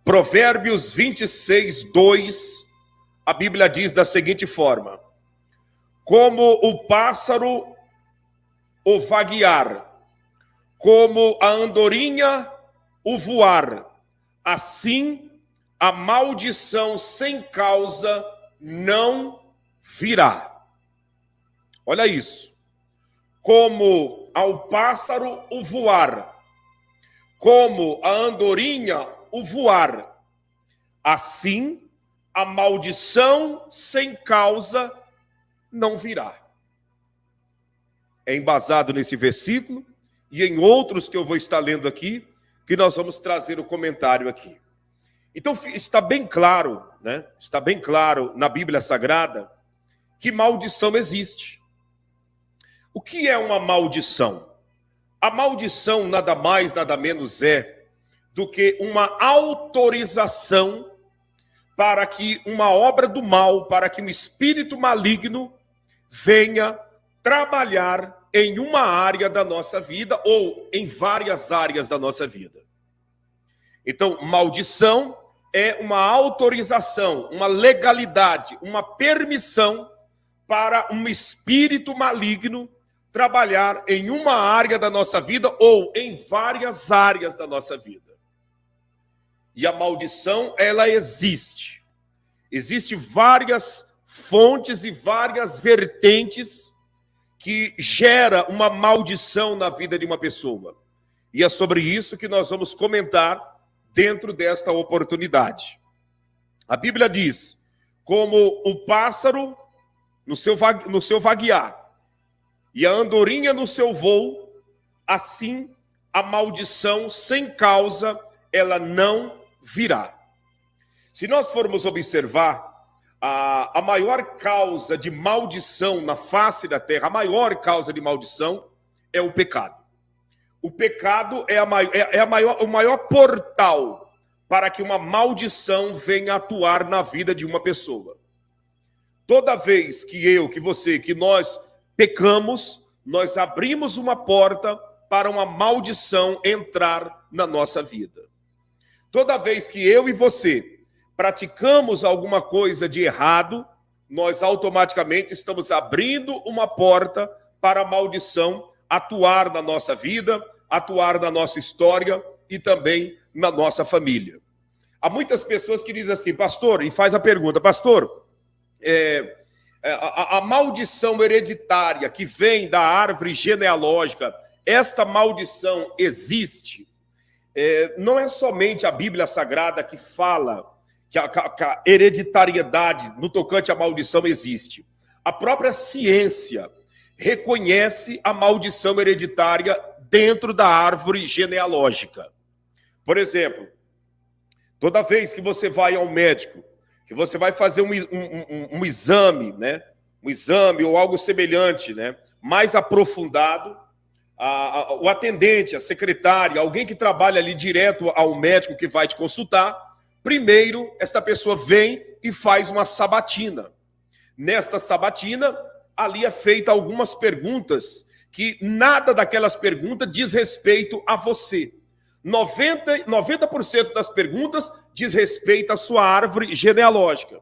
Provérbios 26:2, a Bíblia diz da seguinte forma: como o pássaro o vaguear, como a andorinha o voar, assim a maldição sem causa não virá. Olha isso. Como ao pássaro o voar, como a andorinha o voar, assim a maldição sem causa não virá. É embasado nesse versículo e em outros que eu vou estar lendo aqui, que nós vamos trazer o comentário aqui. Então está bem claro, né? Está bem claro na Bíblia Sagrada que maldição existe. O que é uma maldição? A maldição nada mais, nada menos é do que uma autorização para que uma obra do mal, para que um espírito maligno venha trabalhar em uma área da nossa vida ou em várias áreas da nossa vida. Então, maldição é uma autorização, uma legalidade, uma permissão para um espírito maligno trabalhar em uma área da nossa vida ou em várias áreas da nossa vida. E a maldição, ela existe. Existem várias fontes e várias vertentes que gera uma maldição na vida de uma pessoa. E é sobre isso que nós vamos comentar dentro desta oportunidade. A Bíblia diz, como o pássaro no seu vaguear e a andorinha no seu voo, assim a maldição sem causa, ela não virá. Se nós formos observar, a maior causa de maldição na face da terra, a maior causa de maldição é o pecado. O pecado é o maior portal para que uma maldição venha atuar na vida de uma pessoa. Toda vez que eu, que você, que nós pecamos, nós abrimos uma porta para uma maldição entrar na nossa vida. Toda vez que eu e você praticamos alguma coisa de errado, nós automaticamente estamos abrindo uma porta para a maldição atuar na nossa vida, atuar na nossa história e também na nossa família. Há muitas pessoas que dizem assim, pastor, e faz a pergunta, pastor, a maldição hereditária que vem da árvore genealógica, esta maldição existe? Não é somente a Bíblia Sagrada que fala que a hereditariedade no tocante à maldição existe. A própria ciência reconhece a maldição hereditária dentro da árvore genealógica. Por exemplo, toda vez que você vai ao médico, que você vai fazer um exame, né? Um exame ou algo semelhante, né? Mais aprofundado, o atendente, a secretária, alguém que trabalha ali direto ao médico que vai te consultar, primeiro, esta pessoa vem e faz uma sabatina. Nesta sabatina, ali é feita algumas perguntas que nada daquelas perguntas diz respeito a você. 90% das perguntas diz respeito à sua árvore genealógica.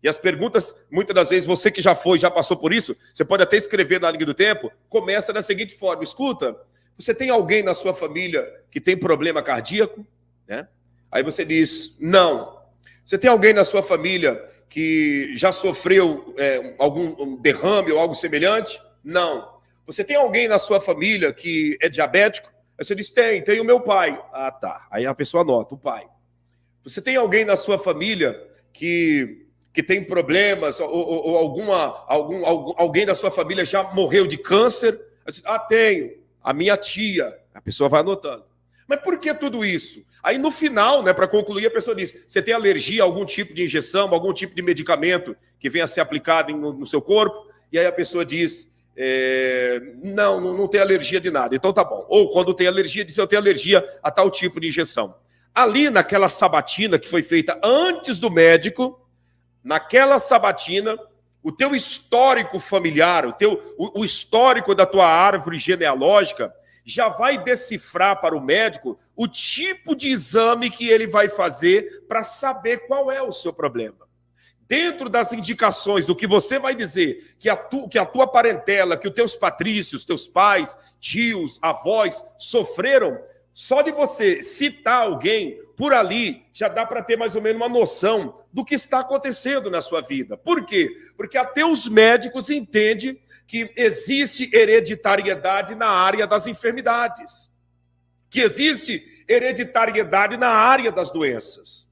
E as perguntas, muitas das vezes, você que já foi, já passou por isso, você pode até escrever na linha do tempo, começa da seguinte forma, escuta, você tem alguém na sua família que tem problema cardíaco? Né? Aí você diz, não. Você tem alguém na sua família que já sofreu algum derrame ou algo semelhante? Não. Você tem alguém na sua família que é diabético? Aí você diz, tem o meu pai. Ah, tá. Aí a pessoa anota, o pai. Você tem alguém na sua família que tem problemas ou alguém da sua família já morreu de câncer? Diz, tenho. A minha tia. A pessoa vai anotando. Mas por que tudo isso? Aí no final, né, para concluir, a pessoa diz, você tem alergia a algum tipo de injeção, algum tipo de medicamento que venha a ser aplicado no seu corpo? E aí a pessoa diz, não tem alergia de nada. Então tá bom. Ou quando tem alergia, diz, eu tenho alergia a tal tipo de injeção. Ali naquela sabatina que foi feita antes do médico, naquela sabatina, o teu histórico familiar, o histórico da tua árvore genealógica já vai decifrar para o médico o tipo de exame que ele vai fazer para saber qual é o seu problema. Dentro das indicações do que você vai dizer, que a tua parentela, que os teus patrícios, teus pais, tios, avós sofreram, só de você citar alguém por ali, já dá para ter mais ou menos uma noção do que está acontecendo na sua vida. Por quê? Porque até os médicos entendem que existe hereditariedade na área das enfermidades, que existe hereditariedade na área das doenças.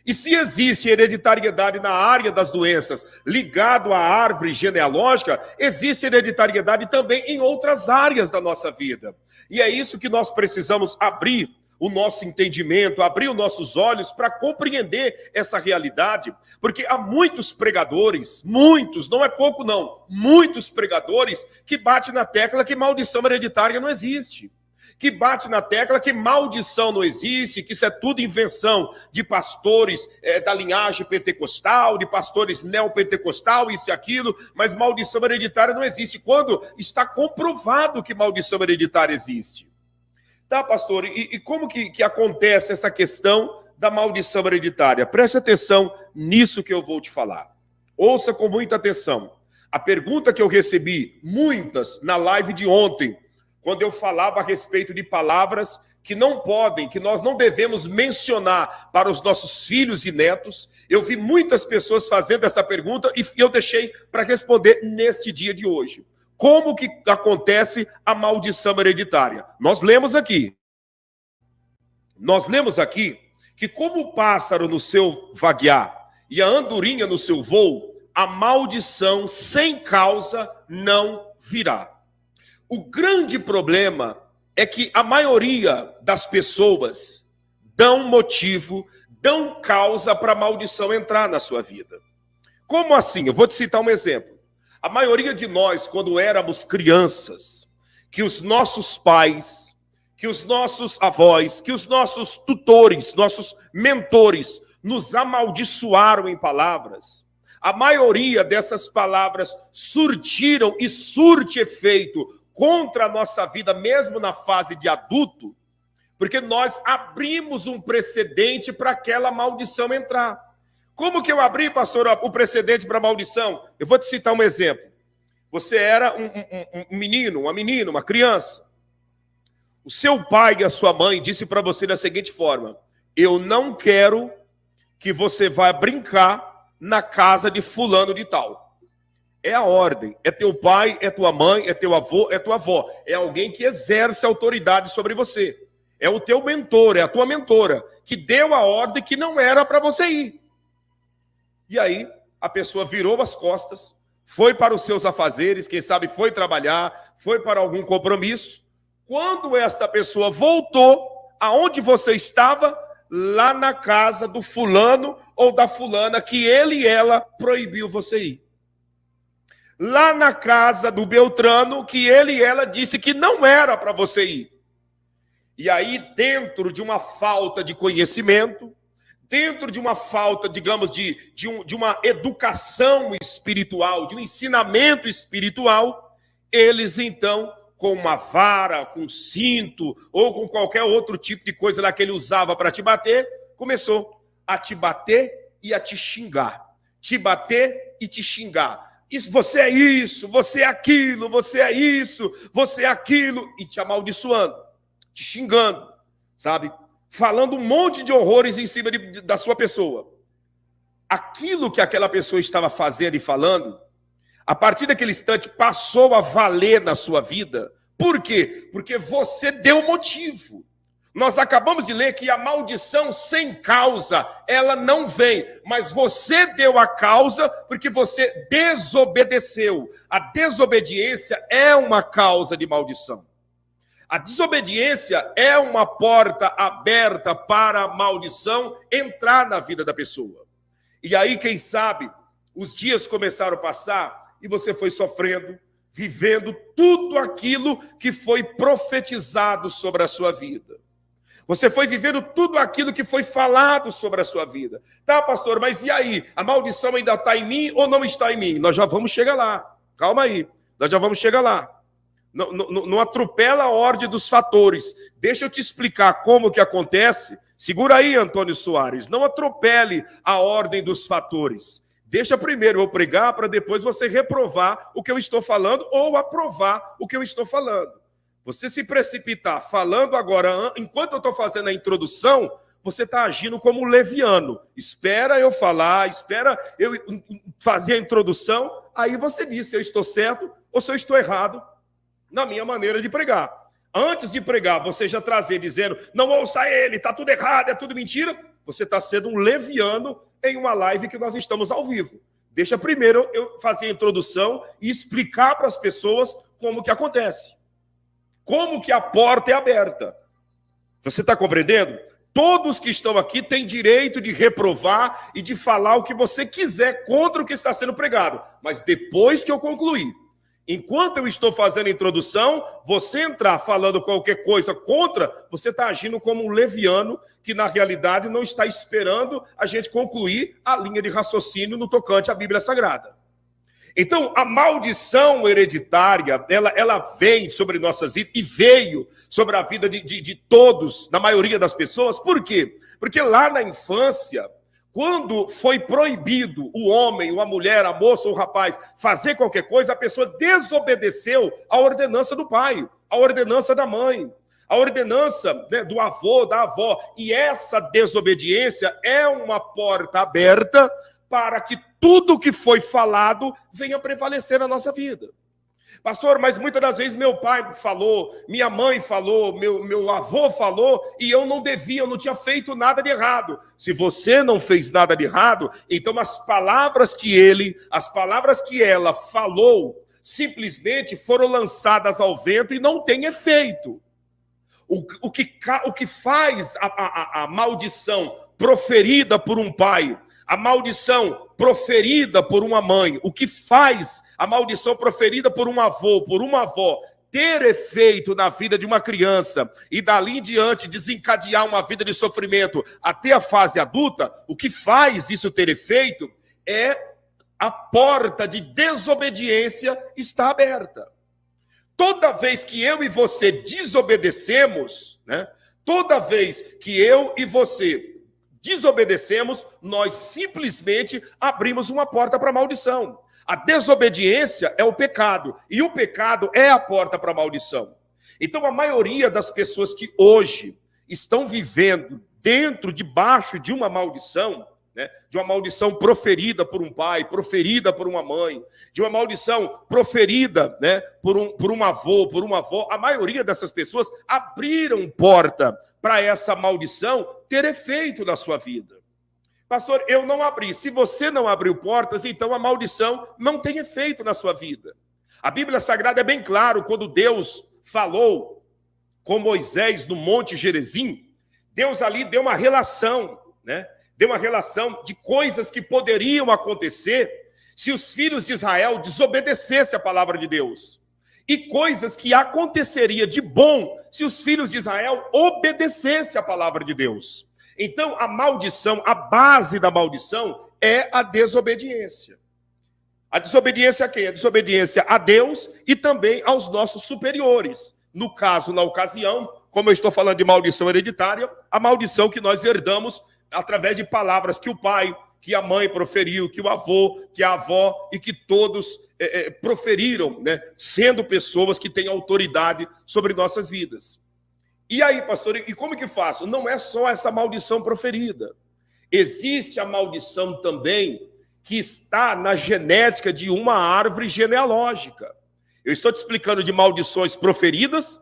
E se existe hereditariedade na área das doenças ligado à árvore genealógica, existe hereditariedade também em outras áreas da nossa vida. E é isso que nós precisamos abrir o nosso entendimento, abrir os nossos olhos para compreender essa realidade, porque há muitos pregadores, muitos, não é pouco não, muitos pregadores que batem na tecla que maldição hereditária não existe, que bate na tecla que maldição não existe, que isso é tudo invenção de pastores da linhagem pentecostal, de pastores neopentecostal, isso e aquilo, mas maldição hereditária não existe, quando está comprovado que maldição hereditária existe. Tá, pastor, e como que acontece essa questão da maldição hereditária? Preste atenção nisso que eu vou te falar. Ouça com muita atenção. A pergunta que eu recebi, muitas, na live de ontem, quando eu falava a respeito de palavras que não podem, que nós não devemos mencionar para os nossos filhos e netos, eu vi muitas pessoas fazendo essa pergunta e eu deixei para responder neste dia de hoje. Como que acontece a maldição hereditária? Nós lemos aqui que como o pássaro no seu vaguear e a andorinha no seu voo, a maldição sem causa não virá. O grande problema é que a maioria das pessoas dão motivo, dão causa para a maldição entrar na sua vida. Como assim? Eu vou te citar um exemplo. A maioria de nós, quando éramos crianças, que os nossos pais, que os nossos avós, que os nossos tutores, nossos mentores nos amaldiçoaram em palavras, a maioria dessas palavras surtiram e surte efeito contra a nossa vida, mesmo na fase de adulto, porque nós abrimos um precedente para aquela maldição entrar. Como que eu abri, pastor, o precedente para a maldição? Eu vou te citar um exemplo. Você era um menino, uma menina, uma criança. O seu pai e a sua mãe disse para você da seguinte forma: eu não quero que você vá brincar na casa de fulano de tal. É a ordem. É teu pai, é tua mãe, é teu avô, é tua avó. É alguém que exerce autoridade sobre você. É o teu mentor, é a tua mentora, que deu a ordem que não era para você ir. E aí, a pessoa virou as costas, foi para os seus afazeres, quem sabe foi trabalhar, foi para algum compromisso. Quando esta pessoa voltou, aonde você estava? Lá na casa do fulano ou da fulana que ele e ela proibiu você ir. Lá na casa do Beltrano que ele e ela disse que não era para você ir. E aí, dentro de uma falta de conhecimento, dentro de uma falta, digamos, de uma educação espiritual, de um ensinamento espiritual, eles então, com uma vara, com um cinto, ou com qualquer outro tipo de coisa lá que ele usava para te bater, começou a te bater e a te xingar. Te bater e te xingar. Isso, você é isso, você é aquilo, você é isso, você é aquilo, e te amaldiçoando, te xingando, sabe? Falando um monte de horrores em cima da sua pessoa. Aquilo que aquela pessoa estava fazendo e falando, a partir daquele instante passou a valer na sua vida. Por quê? Porque você deu motivo. Nós acabamos de ler que a maldição sem causa, ela não vem, mas você deu a causa porque você desobedeceu. A desobediência é uma causa de maldição. A desobediência é uma porta aberta para a maldição entrar na vida da pessoa. E aí, quem sabe, os dias começaram a passar e você foi sofrendo, vivendo tudo aquilo que foi profetizado sobre a sua vida. Você foi vivendo tudo aquilo que foi falado sobre a sua vida. Tá, pastor, mas e aí? A maldição ainda está em mim ou não está em mim? Nós já vamos chegar lá. Calma aí, nós já vamos chegar lá. não atropela a ordem dos fatores. Deixa eu te explicar como que acontece. Segura aí, Antônio Soares. Não atropele a ordem dos fatores. Deixa primeiro eu pregar para depois você reprovar o que eu estou falando ou aprovar o que eu estou falando. Você se precipitar falando agora, enquanto eu estou fazendo a introdução, você está agindo como um leviano. Espera eu falar, espera eu fazer a introdução, aí você diz se eu estou certo ou se eu estou errado na minha maneira de pregar. Antes de pregar, você já trazer dizendo, não ouça ele, está tudo errado, é tudo mentira, você está sendo um leviano em uma live que nós estamos ao vivo. Deixa primeiro eu fazer a introdução e explicar para as pessoas como que acontece. Como que a porta é aberta. Você está compreendendo? Todos que estão aqui têm direito de reprovar e de falar o que você quiser contra o que está sendo pregado. Mas depois que eu concluir, enquanto eu estou fazendo a introdução, você entrar falando qualquer coisa contra, você está agindo como um leviano que, na realidade, não está esperando a gente concluir a linha de raciocínio no tocante à Bíblia Sagrada. Então, a maldição hereditária, ela vem sobre nossas vidas e veio sobre a vida de todos, na maioria das pessoas. Por quê? Porque lá na infância, quando foi proibido o homem, a mulher, a moça ou o rapaz fazer qualquer coisa, a pessoa desobedeceu a ordenança do pai, a ordenança da mãe, a ordenança, né, do avô, da avó. E essa desobediência é uma porta aberta para que tudo que foi falado venha prevalecer na nossa vida. Pastor, mas muitas das vezes meu pai falou, minha mãe falou, meu avô falou, e eu não devia, eu não tinha feito nada de errado. Se você não fez nada de errado, então as palavras que ela falou, simplesmente foram lançadas ao vento e não têm efeito. O que faz a maldição proferida por um pai, a maldição proferida por uma mãe, o que faz a maldição proferida por um avô, por uma avó, ter efeito na vida de uma criança e dali em diante desencadear uma vida de sofrimento até a fase adulta, o que faz isso ter efeito é a porta de desobediência está aberta. Toda vez que eu e você desobedecemos, né? Toda vez que eu e você desobedecemos, nós simplesmente abrimos uma porta para a maldição. A desobediência é o pecado, e o pecado é a porta para a maldição. Então, a maioria das pessoas que hoje estão vivendo debaixo de uma maldição, né, de uma maldição proferida por um pai, proferida por uma mãe, de uma maldição proferida, né, por um avô, por uma avó, a maioria dessas pessoas abriram porta para essa maldição ter efeito na sua vida. Pastor, eu não abri. Se você não abriu portas, então a maldição não tem efeito na sua vida. A Bíblia Sagrada é bem claro, quando Deus falou com Moisés no Monte Gerizim, Deus ali deu uma relação, né? Deu uma relação de coisas que poderiam acontecer se os filhos de Israel desobedecessem a palavra de Deus. E coisas que aconteceria de bom se os filhos de Israel obedecessem a palavra de Deus. Então, a maldição, a base da maldição é a desobediência. A desobediência a quem? A desobediência a Deus e também aos nossos superiores. No caso, na ocasião, como eu estou falando de maldição hereditária, a maldição que nós herdamos através de palavras que o pai, que a mãe proferiu, que o avô, que a avó e que todos proferiram, né, sendo pessoas que têm autoridade sobre nossas vidas. E aí, pastor, e como que faço? Não é só essa maldição proferida. Existe a maldição também que está na genética de uma árvore genealógica. Eu estou te explicando de maldições proferidas,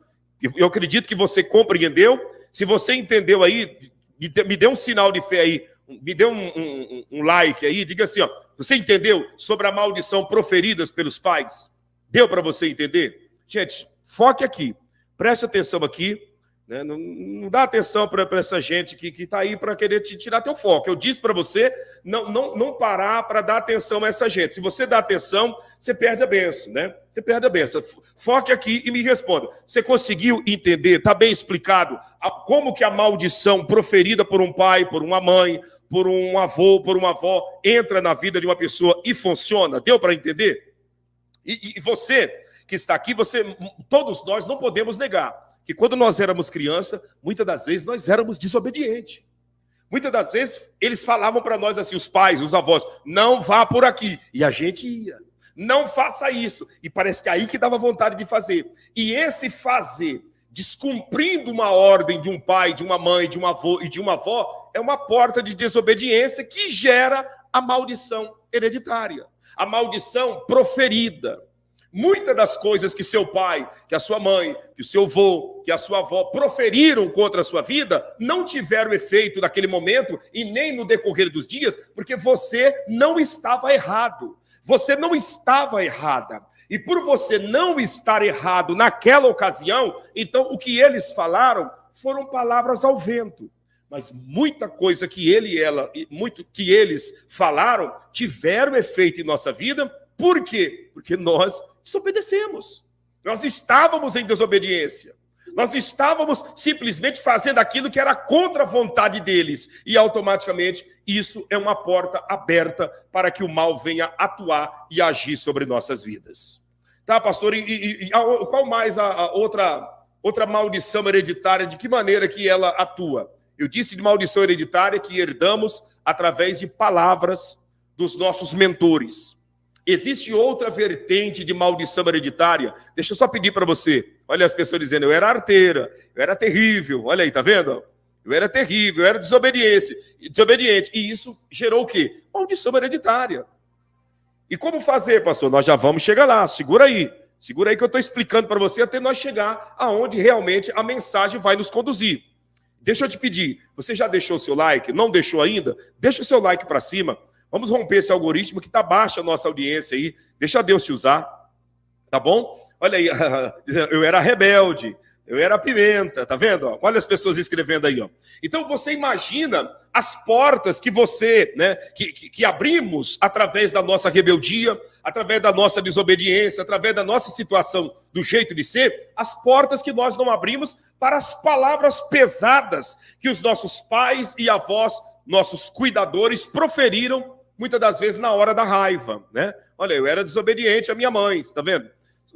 eu acredito que você compreendeu. Se você entendeu aí, me dê um sinal de fé aí, me dê um like aí, diga assim, ó, você entendeu sobre a maldição proferidas pelos pais? Deu para você entender? Gente, foque aqui, preste atenção aqui, né? Não dá atenção para essa gente que está aí para querer te tirar teu foco. Eu disse para você não parar para dar atenção a essa gente. Se você dá atenção, você perde a bênção, né? Você perde a bênção. Foque aqui e me responda. Você conseguiu entender? Está bem explicado como que a maldição proferida por um pai, por uma mãe, por um avô, por uma avó, entra na vida de uma pessoa e funciona? Deu para entender? E você que está aqui, todos nós não podemos negar que quando nós éramos criança, muitas das vezes nós éramos desobedientes. Muitas das vezes eles falavam para nós assim, os pais, os avós, não vá por aqui. E a gente ia. Não faça isso. E parece que é aí que dava vontade de fazer. E esse fazer, descumprindo uma ordem de um pai, de uma mãe, de um avô e de uma avó, é uma porta de desobediência que gera a maldição hereditária. A maldição proferida. Muitas das coisas que seu pai, que a sua mãe, que o seu avô, que a sua avó proferiram contra a sua vida, não tiveram efeito naquele momento e nem no decorrer dos dias, porque você não estava errado. Você não estava errada. E por você não estar errado naquela ocasião, então o que eles falaram foram palavras ao vento. Mas muita coisa que que eles falaram tiveram efeito em nossa vida. Por quê? Porque nós desobedecemos. Nós estávamos em desobediência. Nós estávamos simplesmente fazendo aquilo que era contra a vontade deles. E automaticamente isso é uma porta aberta para que o mal venha atuar e agir sobre nossas vidas. Tá, pastor? Qual mais a outra maldição hereditária? De que maneira que ela atua? Eu disse de maldição hereditária que herdamos através de palavras dos nossos mentores. Existe outra vertente de maldição hereditária. Deixa eu só pedir para você. Olha as pessoas dizendo, eu era arteira, eu era terrível. Olha aí, tá vendo? Eu era terrível, eu era desobediente. E isso gerou o quê? Maldição hereditária. E como fazer, pastor? Nós já vamos chegar lá. Segura aí que eu estou explicando para você até nós chegar aonde realmente a mensagem vai nos conduzir. Deixa eu te pedir, você já deixou o seu like? Não deixou ainda? Deixa o seu like para cima. Vamos romper esse algoritmo que está baixa a nossa audiência aí. Deixa Deus te usar, tá bom? Olha aí, eu era rebelde, eu era pimenta, tá vendo? Olha as pessoas escrevendo aí, ó. Então você imagina as portas que você, né, que abrimos através da nossa rebeldia, através da nossa desobediência, através da nossa situação do jeito de ser, as portas que nós não abrimos para as palavras pesadas que os nossos pais e avós, nossos cuidadores, proferiram muitas das vezes na hora da raiva, né? Olha, eu era desobediente à minha mãe, tá vendo?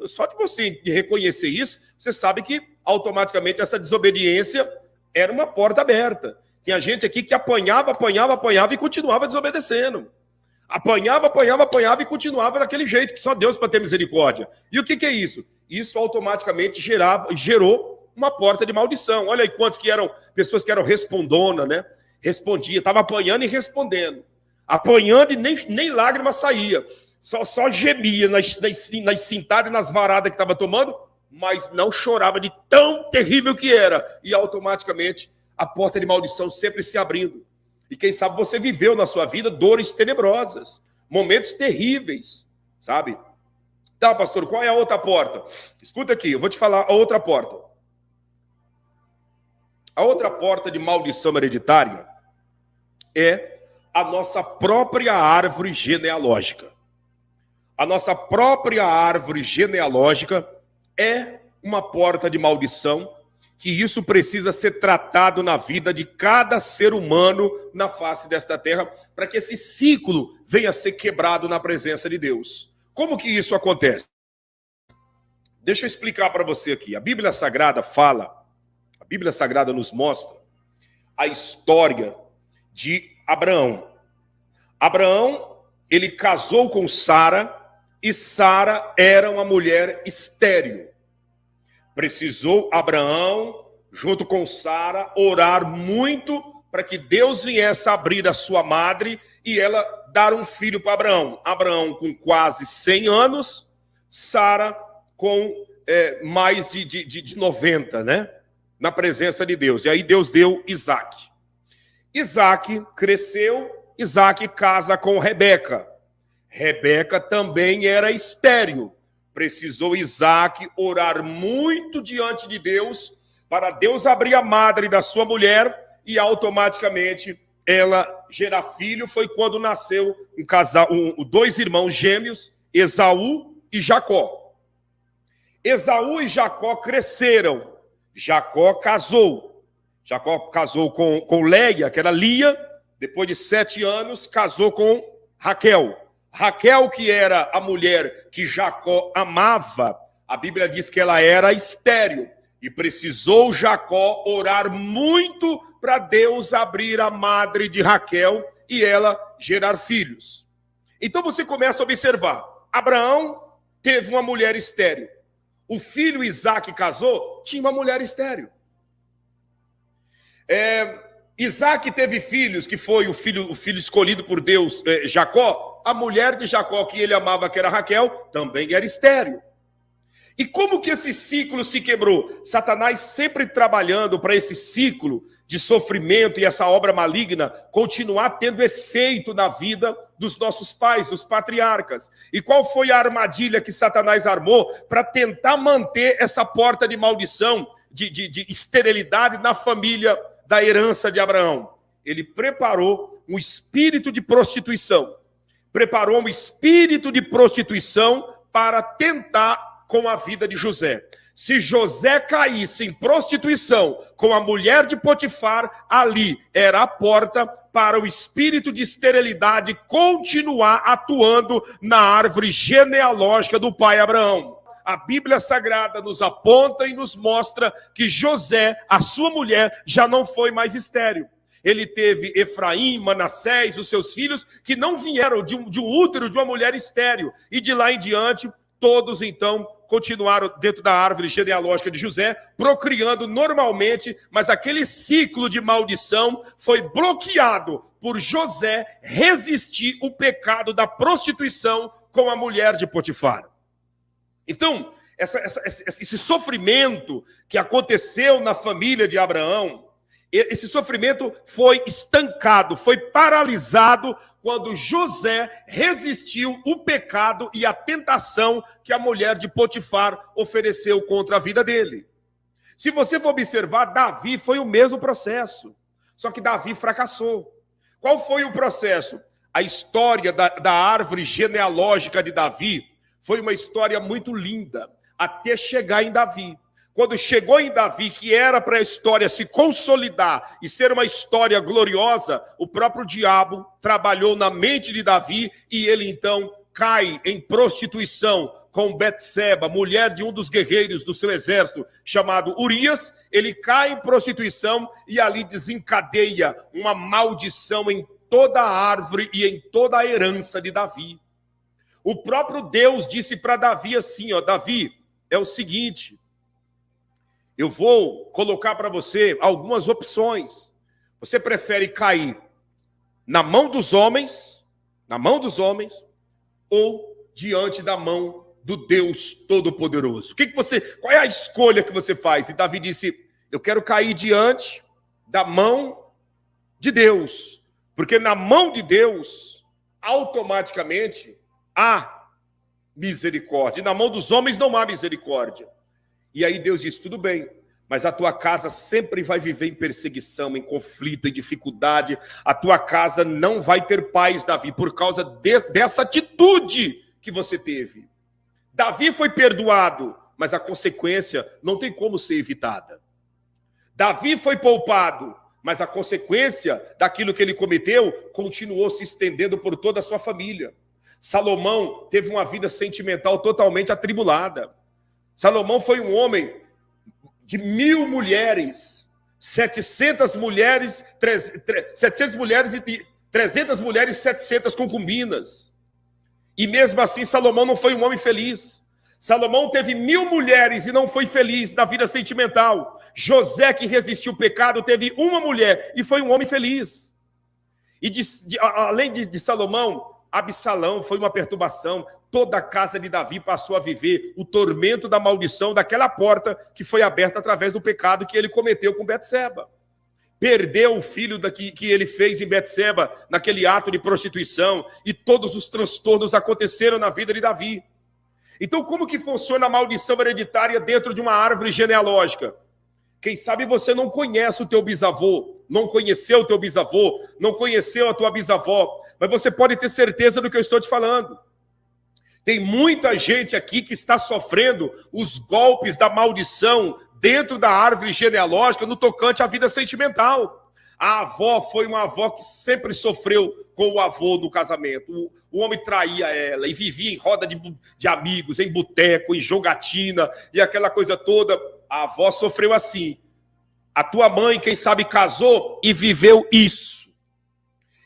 Só de você reconhecer isso, você sabe que automaticamente essa desobediência era uma porta aberta. Tem a gente aqui que apanhava e continuava desobedecendo. Apanhava e continuava daquele jeito, que só Deus para ter misericórdia. E o que é isso? Isso automaticamente gerou uma porta de maldição. Olha aí quantos que eram pessoas que eram respondona, né? Respondia, estava apanhando e respondendo. Apanhando e nem lágrima saía. Só gemia nas cintadas e nas varadas que estava tomando, mas não chorava de tão terrível que era. E automaticamente a porta de maldição sempre se abrindo. E quem sabe você viveu na sua vida dores tenebrosas, momentos terríveis, sabe? Tá, pastor, qual é a outra porta? Escuta aqui, eu vou te falar a outra porta. A outra porta de maldição hereditária é a nossa própria árvore genealógica. A nossa própria árvore genealógica é uma porta de maldição, que isso precisa ser tratado na vida de cada ser humano na face desta terra, para que esse ciclo venha a ser quebrado na presença de Deus. Como que isso acontece? Deixa eu explicar para você aqui. A Bíblia Sagrada fala, a Bíblia Sagrada nos mostra a história de Abraão. Abraão, ele casou com Sara, e Sara era uma mulher estéril. Precisou Abraão, junto com Sara, orar muito para que Deus viesse abrir a sua madre e ela dar um filho para Abraão. Abraão com quase 100 anos, Sara com mais de 90, né? Na presença de Deus. E aí Deus deu Isaac. Isaac cresceu, Isaac casa com Rebeca. Rebeca também era estéril. Precisou Isaac orar muito diante de Deus para Deus abrir a madre da sua mulher e automaticamente ela gerar filho. Foi quando nasceu dois irmãos gêmeos, Esaú e Jacó. Esaú e Jacó cresceram. Jacó casou. Jacó casou com Leia, que era Lia. Depois de 7 anos, casou com Raquel. Raquel, que era a mulher que Jacó amava, A Bíblia diz que ela era estéril e precisou Jacó orar muito para Deus abrir a madre de Raquel e ela gerar filhos. Então você começa a observar, Abraão teve uma mulher estéril. O filho Isaque casou, tinha uma mulher estéril. Isaque teve filhos, que foi o filho escolhido por Deus, Jacó. A mulher de Jacó, que ele amava, que era Raquel, também era estéril. E como que esse ciclo se quebrou? Satanás sempre trabalhando para esse ciclo de sofrimento e essa obra maligna continuar tendo efeito na vida dos nossos pais, dos patriarcas. E qual foi a armadilha que Satanás armou para tentar manter essa porta de maldição, de esterilidade na família da herança de Abraão? Ele preparou um espírito de prostituição. Preparou um espírito de prostituição para tentar com a vida de José. Se José caísse em prostituição com a mulher de Potifar, ali era a porta para o espírito de esterilidade continuar atuando na árvore genealógica do pai Abraão. A Bíblia Sagrada nos aponta e nos mostra que José, a sua mulher, já não foi mais estéril. Ele teve Efraim, Manassés, os seus filhos, que não vieram de um útero de uma mulher estéril. E de lá em diante, todos então continuaram dentro da árvore genealógica de José, procriando normalmente, mas aquele ciclo de maldição foi bloqueado por José resistir o pecado da prostituição com a mulher de Potifar. Então, esse sofrimento que aconteceu na família de Abraão, esse sofrimento foi estancado, foi paralisado quando José resistiu o pecado e a tentação que a mulher de Potifar ofereceu contra a vida dele. Se você for observar, Davi foi o mesmo processo, só que Davi fracassou. Qual foi o processo? A história da árvore genealógica de Davi foi uma história muito linda, até chegar em Davi. Quando chegou em Davi, que era para a história se consolidar e ser uma história gloriosa, o próprio diabo trabalhou na mente de Davi e ele então cai em prostituição com Betseba, mulher de um dos guerreiros do seu exército, chamado Urias. Ele cai em prostituição e ali desencadeia uma maldição em toda a árvore e em toda a herança de Davi. O próprio Deus disse para Davi assim, Davi, é o seguinte, eu vou colocar para você algumas opções. Você prefere cair na mão dos homens, ou diante da mão do Deus Todo-Poderoso? Qual é a escolha que você faz? E Davi disse, eu quero cair diante da mão de Deus, porque na mão de Deus, automaticamente, há misericórdia. E na mão dos homens não há misericórdia. E aí Deus diz, tudo bem, mas a tua casa sempre vai viver em perseguição, em conflito, em dificuldade. A tua casa não vai ter paz, Davi, por causa dessa atitude que você teve. Davi foi perdoado, mas a consequência não tem como ser evitada. Davi foi poupado, mas a consequência daquilo que ele cometeu continuou se estendendo por toda a sua família. Salomão teve uma vida sentimental totalmente atribulada. Salomão foi um homem de 1000 mulheres, 700 mulheres, 700 mulheres e 300 mulheres, 700 concubinas. E mesmo assim, Salomão não foi um homem feliz. Salomão teve 1000 mulheres e não foi feliz na vida sentimental. José, que resistiu ao pecado, teve uma mulher e foi um homem feliz. E além de Salomão, Absalão foi uma perturbação. Toda a casa de Davi passou a viver o tormento da maldição daquela porta que foi aberta através do pecado que ele cometeu com Betseba. Perdeu o filho que ele fez em Betseba, naquele ato de prostituição, e todos os transtornos aconteceram na vida de Davi. Então, como que funciona a maldição hereditária dentro de uma árvore genealógica? Quem sabe você não conhece o teu bisavô, não conheceu o teu bisavô, não conheceu a tua bisavó, mas você pode ter certeza do que eu estou te falando. Tem muita gente aqui que está sofrendo os golpes da maldição dentro da árvore genealógica no tocante à vida sentimental. A avó foi uma avó que sempre sofreu com o avô no casamento. O homem traía ela e vivia em roda de amigos, em boteco, em jogatina e aquela coisa toda. A avó sofreu assim. A tua mãe, quem sabe, casou e viveu isso.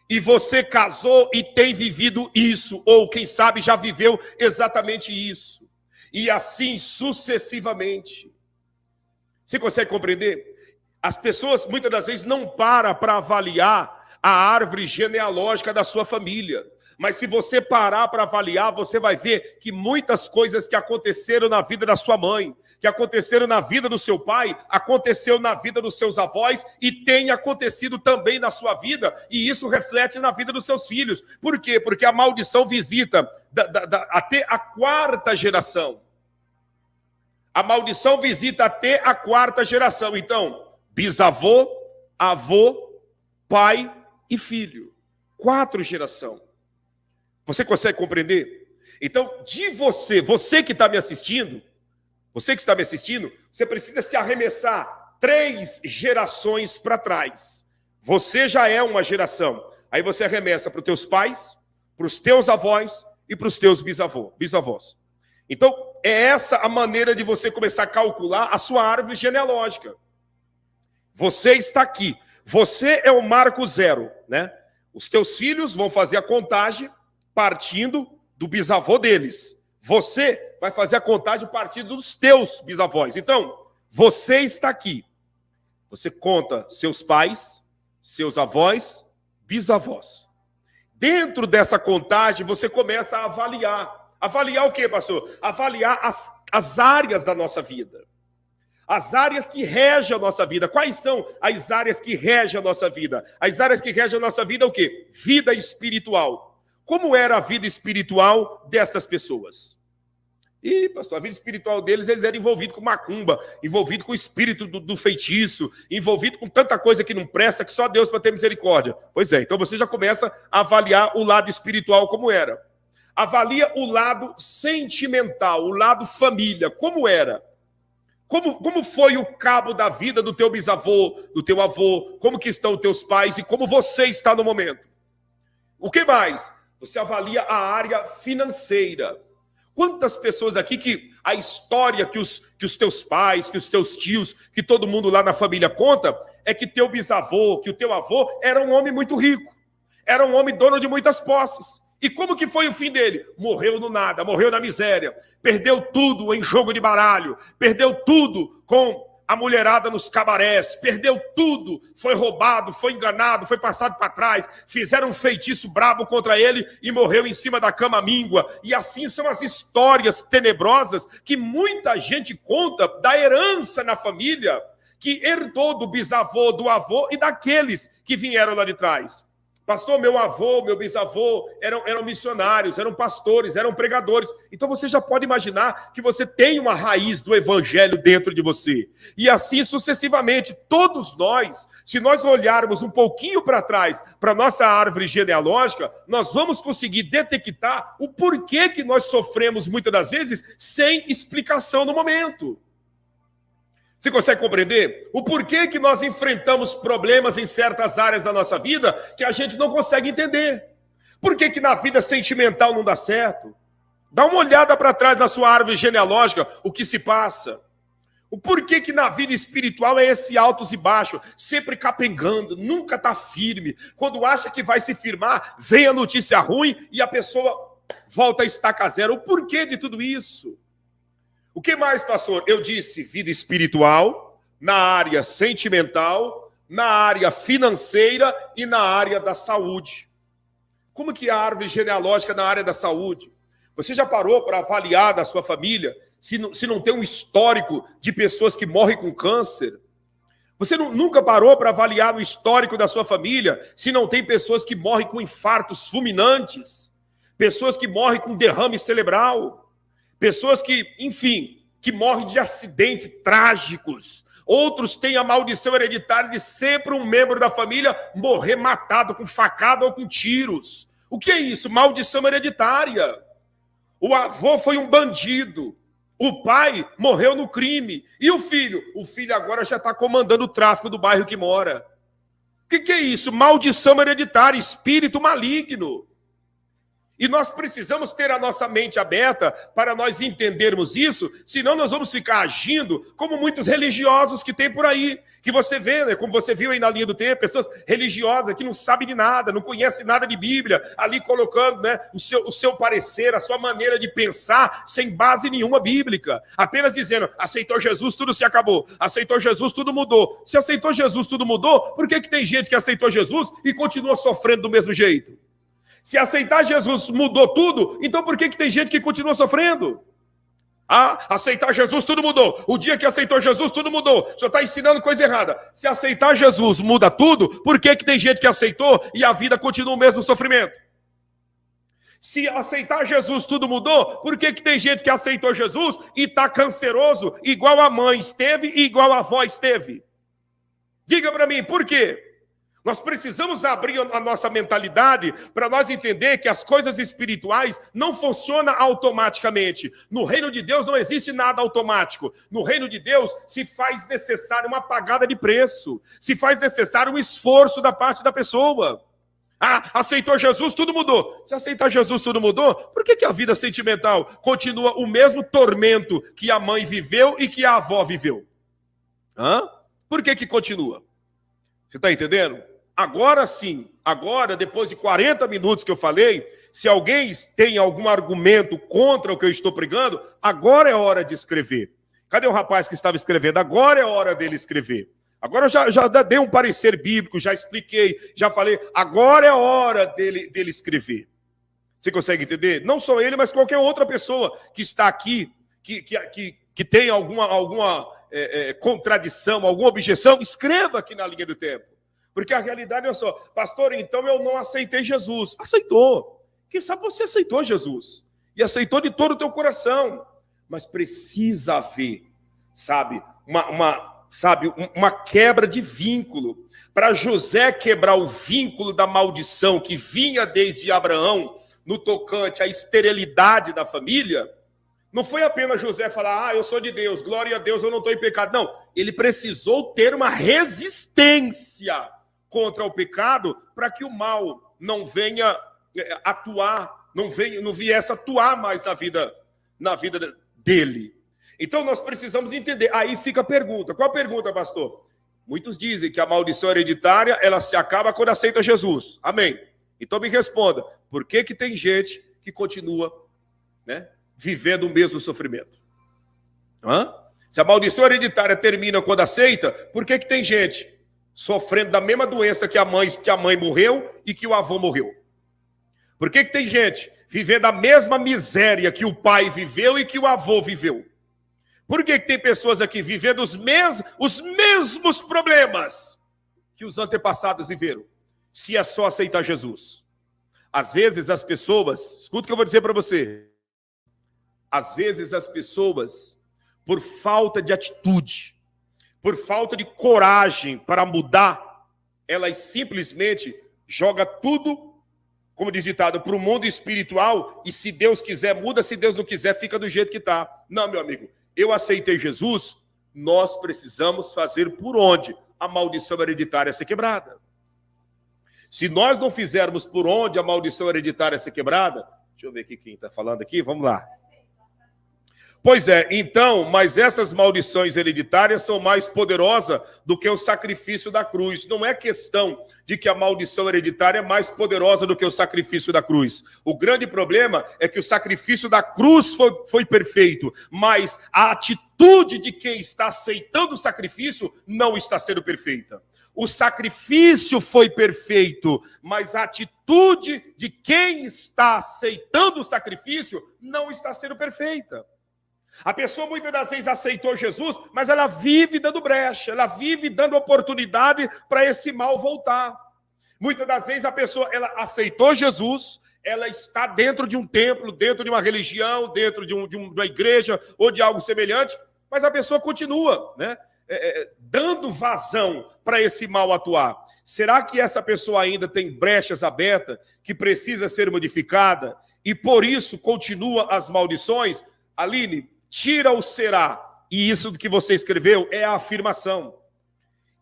E você casou e tem vivido isso. Ou, quem sabe, já viveu exatamente isso. E assim sucessivamente. Você consegue compreender? As pessoas, muitas das vezes, não param para avaliar a árvore genealógica da sua família. Mas se você parar para avaliar, você vai ver que muitas coisas que aconteceram na vida da sua mãe, que aconteceram na vida do seu pai, aconteceu na vida dos seus avós e tem acontecido também na sua vida, e isso reflete na vida dos seus filhos. Por quê? Porque a maldição visita até a quarta geração. A maldição visita até a quarta geração. Então, bisavô, avô, pai e filho. 4 gerações. Você consegue compreender? Então, de você que está me assistindo, você precisa se arremessar 3 gerações para trás. Você já é uma geração. Aí você arremessa para os teus pais, para os teus avós e para os teus bisavós. Então, é essa a maneira de você começar a calcular a sua árvore genealógica. Você está aqui. Você é o marco 0, né? Os teus filhos vão fazer a contagem partindo do bisavô deles. Você vai fazer a contagem partindo dos teus bisavós. Então, você está aqui. Você conta seus pais, seus avós, bisavós. Dentro dessa contagem, você começa a avaliar. Avaliar o quê, pastor? Avaliar as áreas da nossa vida. As áreas que regem a nossa vida. Quais são as áreas que regem a nossa vida? As áreas que regem a nossa vida é o quê? Vida espiritual. Como era a vida espiritual destas pessoas? E, pastor, a vida espiritual deles, eles eram envolvidos com macumba, envolvidos com o espírito do feitiço, envolvidos com tanta coisa que não presta, que só Deus para ter misericórdia. Pois é, então você já começa a avaliar o lado espiritual como era. Avalia o lado sentimental, o lado família, como era. Como foi o cabo da vida do teu bisavô, do teu avô, como que estão os teus pais e como você está no momento. O que mais? Você avalia a área financeira. Quantas pessoas aqui que a história que os teus pais, que os teus tios, que todo mundo lá na família conta, é que teu bisavô, que o teu avô era um homem muito rico, era um homem dono de muitas posses. E como que foi o fim dele? Morreu no nada, morreu na miséria, perdeu tudo em jogo de baralho, perdeu tudo com a mulherada nos cabarés, perdeu tudo, foi roubado, foi enganado, foi passado para trás, fizeram um feitiço brabo contra ele e morreu em cima da cama míngua. E assim são as histórias tenebrosas que muita gente conta da herança na família, que herdou do bisavô, do avô e daqueles que vieram lá de trás. Pastor, meu avô, meu bisavô eram missionários, eram pastores, eram pregadores. Então você já pode imaginar que você tem uma raiz do evangelho dentro de você. E assim sucessivamente, todos nós, se nós olharmos um pouquinho para trás, para a nossa árvore genealógica, nós vamos conseguir detectar o porquê que nós sofremos muitas das vezes sem explicação no momento. Você consegue compreender o porquê que nós enfrentamos problemas em certas áreas da nossa vida que a gente não consegue entender? Por que na vida sentimental não dá certo? Dá uma olhada para trás da sua árvore genealógica, o que se passa. O porquê que na vida espiritual é esse altos e baixos, sempre capengando, nunca está firme. Quando acha que vai se firmar, vem a notícia ruim e a pessoa volta a estaca zero. O porquê de tudo isso? O que mais, pastor? Eu disse vida espiritual, na área sentimental, na área financeira e na área da saúde. Como que é a árvore genealógica na área da saúde? Você já parou para avaliar da sua família se não tem um histórico de pessoas que morrem com câncer? Você nunca parou para avaliar o histórico da sua família se não tem pessoas que morrem com infartos fulminantes? Pessoas que morrem com derrame cerebral? Pessoas que, enfim, que morrem de acidentes trágicos. Outros têm a maldição hereditária de sempre um membro da família morrer matado com facada ou com tiros. O que é isso? Maldição hereditária. O avô foi um bandido. O pai morreu no crime. E o filho? O filho agora já está comandando o tráfico do bairro que mora. que é isso? Maldição hereditária, espírito maligno. E nós precisamos ter a nossa mente aberta para nós entendermos isso, senão nós vamos ficar agindo como muitos religiosos que tem por aí, que você vê, né, como você viu aí na linha do tempo, pessoas religiosas que não sabem de nada, não conhecem nada de Bíblia, ali colocando, né, o seu parecer, a sua maneira de pensar, sem base nenhuma bíblica, apenas dizendo, aceitou Jesus, tudo se acabou, aceitou Jesus, tudo mudou. Se aceitou Jesus, tudo mudou, por que tem gente que aceitou Jesus e continua sofrendo do mesmo jeito? Se aceitar Jesus mudou tudo, então por que tem gente que continua sofrendo? Ah, aceitar Jesus tudo mudou. O dia que aceitou Jesus tudo mudou. O senhor está ensinando coisa errada. Se aceitar Jesus muda tudo, por que tem gente que aceitou e a vida continua o mesmo sofrimento? Se aceitar Jesus tudo mudou, por que tem gente que aceitou Jesus e está canceroso, igual a mãe esteve e igual a avó esteve? Diga para mim, por quê? Nós precisamos abrir a nossa mentalidade para nós entender que as coisas espirituais não funcionam automaticamente. No reino de Deus não existe nada automático. No reino de Deus se faz necessário uma pagada de preço. Se faz necessário um esforço da parte da pessoa. Ah, aceitou Jesus, tudo mudou. Se aceitar Jesus, tudo mudou, por que a vida sentimental continua o mesmo tormento que a mãe viveu e que a avó viveu? Por que continua? Você está entendendo? Agora sim, agora, depois de 40 minutos que eu falei, se alguém tem algum argumento contra o que eu estou pregando, agora é hora de escrever. Cadê o rapaz que estava escrevendo? Agora é hora dele escrever. Agora eu já dei um parecer bíblico, já expliquei, já falei. Agora é hora dele escrever. Você consegue entender? Não só ele, mas qualquer outra pessoa que está aqui, que tem alguma contradição, alguma objeção, escreva aqui na linha do tempo. Porque a realidade é só, pastor, então eu não aceitei Jesus. Aceitou. Quem sabe você aceitou Jesus. E aceitou de todo o teu coração. Mas precisa haver, sabe, uma quebra de vínculo. Para José quebrar o vínculo da maldição que vinha desde Abraão, no tocante à esterilidade da família, não foi apenas José falar, eu sou de Deus, glória a Deus, eu não estou em pecado. Não, ele precisou ter uma resistência contra o pecado, para que o mal não venha atuar, não viesse atuar mais na vida dele. Então nós precisamos entender. Aí fica a pergunta. Qual a pergunta, pastor? Muitos dizem que a maldição hereditária, ela se acaba quando aceita Jesus. Amém. Então me responda, por que tem gente que continua, né, vivendo o mesmo sofrimento? Se a maldição hereditária termina quando aceita, por que tem gente sofrendo da mesma doença que a mãe morreu e que o avô morreu? Por que tem gente vivendo a mesma miséria que o pai viveu e que o avô viveu? Por que tem pessoas aqui vivendo os mesmos problemas que os antepassados viveram? Se é só aceitar Jesus. Às vezes as pessoas, escuta o que eu vou dizer para você. Às vezes as pessoas, por falta de atitude, por falta de coragem para mudar, elas simplesmente jogam tudo, como diz ditado, para o mundo espiritual, e se Deus quiser muda, se Deus não quiser fica do jeito que está. Não, meu amigo, eu aceitei Jesus, nós precisamos fazer por onde a maldição hereditária ser quebrada. Se nós não fizermos por onde a maldição hereditária ser quebrada, deixa eu ver aqui quem está falando aqui, vamos lá. Pois é, então, mas essas maldições hereditárias são mais poderosas do que o sacrifício da cruz. Não é questão de que a maldição hereditária é mais poderosa do que o sacrifício da cruz. O grande problema é que o sacrifício da cruz foi perfeito, mas a atitude de quem está aceitando o sacrifício não está sendo perfeita. O sacrifício foi perfeito, mas a atitude de quem está aceitando o sacrifício não está sendo perfeita. A pessoa muitas das vezes aceitou Jesus, mas ela vive dando brecha, ela vive dando oportunidade para esse mal voltar. Muitas das vezes a pessoa ela aceitou Jesus, ela está dentro de um templo, dentro de uma religião, dentro de uma igreja ou de algo semelhante, mas a pessoa continua, né, dando vazão para esse mal atuar. Será que essa pessoa ainda tem brechas abertas que precisa ser modificada e por isso continua as maldições? Aline, tira o será, e isso que você escreveu é a afirmação.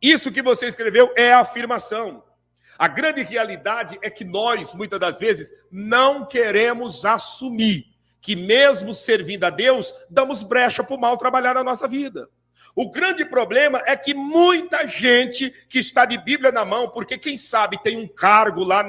Isso que você escreveu é a afirmação. A grande realidade é que nós, muitas das vezes, não queremos assumir que mesmo servindo a Deus, damos brecha para o mal trabalhar na nossa vida. O grande problema é que muita gente que está de Bíblia na mão, porque quem sabe tem um cargo lá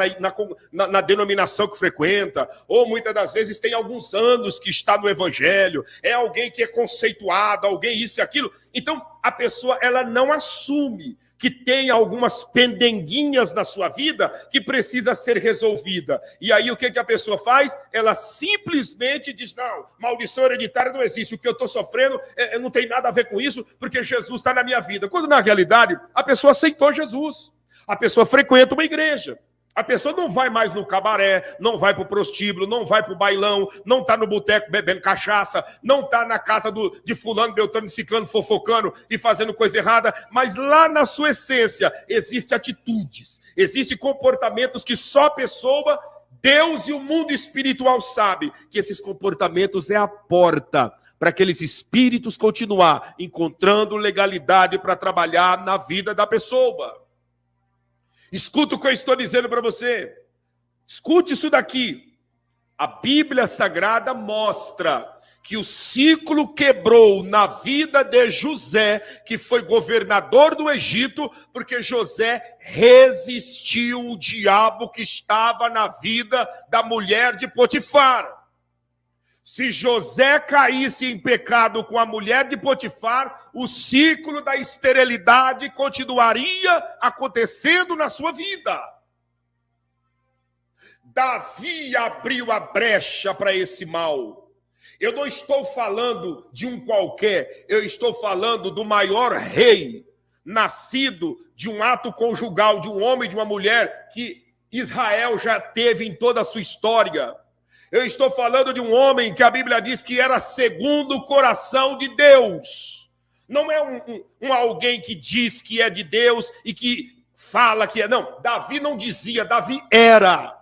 na denominação que frequenta, ou muitas das vezes tem alguns anos que está no Evangelho, é alguém que é conceituado, alguém isso e aquilo. Então, a pessoa ela não assume que tem algumas pendenguinhas na sua vida que precisa ser resolvida. E aí o que a pessoa faz? Ela simplesmente diz, não, maldição hereditária não existe, o que eu estou sofrendo não tem nada a ver com isso, porque Jesus está na minha vida. Quando na realidade a pessoa aceitou Jesus, a pessoa frequenta uma igreja. A pessoa não vai mais no cabaré, não vai para o prostíbulo, não vai para o bailão, não está no boteco bebendo cachaça, não está na casa de fulano, beltrano, ciclano, fofocando e fazendo coisa errada, mas lá na sua essência existem atitudes, existem comportamentos que só a pessoa, Deus e o mundo espiritual sabe que esses comportamentos é a porta para aqueles espíritos continuar encontrando legalidade para trabalhar na vida da pessoa. Escuta o que eu estou dizendo para você. Escute isso daqui. A Bíblia Sagrada mostra que o ciclo quebrou na vida de José, que foi governador do Egito, porque José resistiu o diabo que estava na vida da mulher de Potifar. Se José caísse em pecado com a mulher de Potifar, o ciclo da esterilidade continuaria acontecendo na sua vida. Davi abriu a brecha para esse mal. Eu não estou falando de um qualquer, eu estou falando do maior rei, nascido de um ato conjugal de um homem e de uma mulher que Israel já teve em toda a sua história. Eu estou falando de um homem que a Bíblia diz que era segundo o coração de Deus. Não é um alguém que diz que é de Deus e que fala que é. Não, Davi não dizia, Davi era.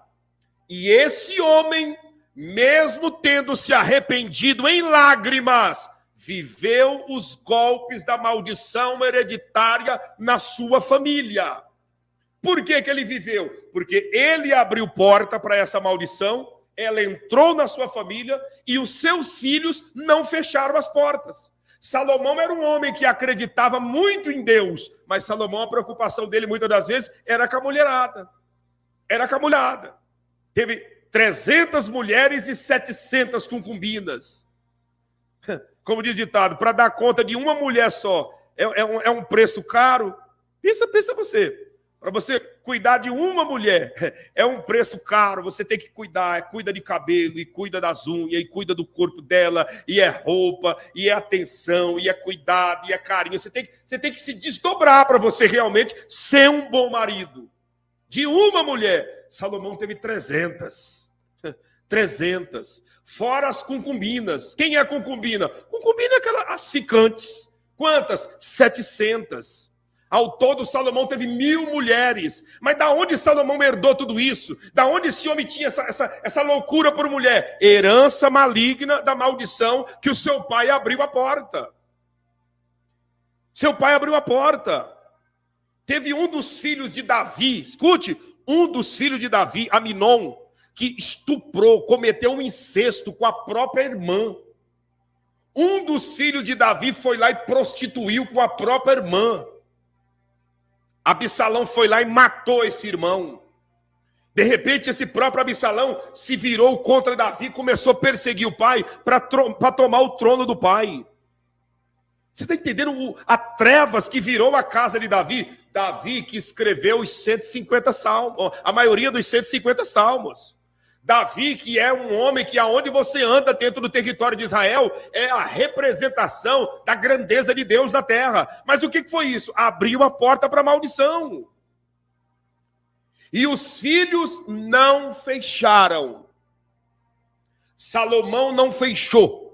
E esse homem, mesmo tendo se arrependido em lágrimas, viveu os golpes da maldição hereditária na sua família. Por que ele viveu? Porque ele abriu porta para essa maldição. Ela entrou na sua família e os seus filhos não fecharam as portas. Salomão era um homem que acreditava muito em Deus, mas Salomão, a preocupação dele muitas das vezes era com a mulherada. Era com a mulherada. Teve 300 mulheres e 700 concubinas. Como diz o ditado, para dar conta de uma mulher só é um preço caro. Pensa você. Para você cuidar de uma mulher, é um preço caro, você tem que cuidar, cuida de cabelo, e cuida das unhas, e cuida do corpo dela, e é roupa, e é atenção, e é cuidado, e é carinho. Você tem que se desdobrar para você realmente ser um bom marido. De uma mulher, Salomão teve 300. 300. Fora as concubinas. Quem é a concubina? Concubina é aquelas as ficantes. Quantas? 700. Ao todo, Salomão teve 1000 mulheres. Mas da onde Salomão herdou tudo isso? Da onde esse homem tinha essa loucura por mulher? Herança maligna da maldição que o seu pai abriu a porta. Seu pai abriu a porta. Teve um dos filhos de Davi, escute, um dos filhos de Davi, Aminon, que estuprou, cometeu um incesto com a própria irmã. Um dos filhos de Davi foi lá e prostituiu com a própria irmã. Absalão foi lá e matou esse irmão. De repente, esse próprio Absalão se virou contra Davi e começou a perseguir o pai para tomar o trono do pai. Você está entendendo a trevas que virou a casa de Davi? Davi que escreveu os 150 salmos, a maioria dos 150 salmos. Davi que é um homem que aonde você anda dentro do território de Israel é a representação da grandeza de Deus na terra. Mas o que foi isso? Abriu a porta para a maldição. E os filhos não fecharam. Salomão não fechou.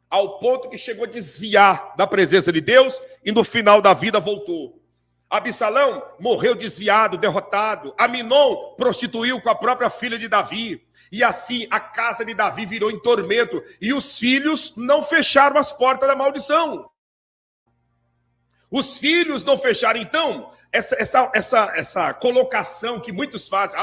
Ao ponto que chegou a desviar da presença de Deus e no final da vida voltou. Absalão morreu desviado, derrotado. Aminon prostituiu com a própria filha de Davi. E assim a casa de Davi virou em tormento. E os filhos não fecharam as portas da maldição. Os filhos não fecharam. Então, essa colocação que muitos fazem,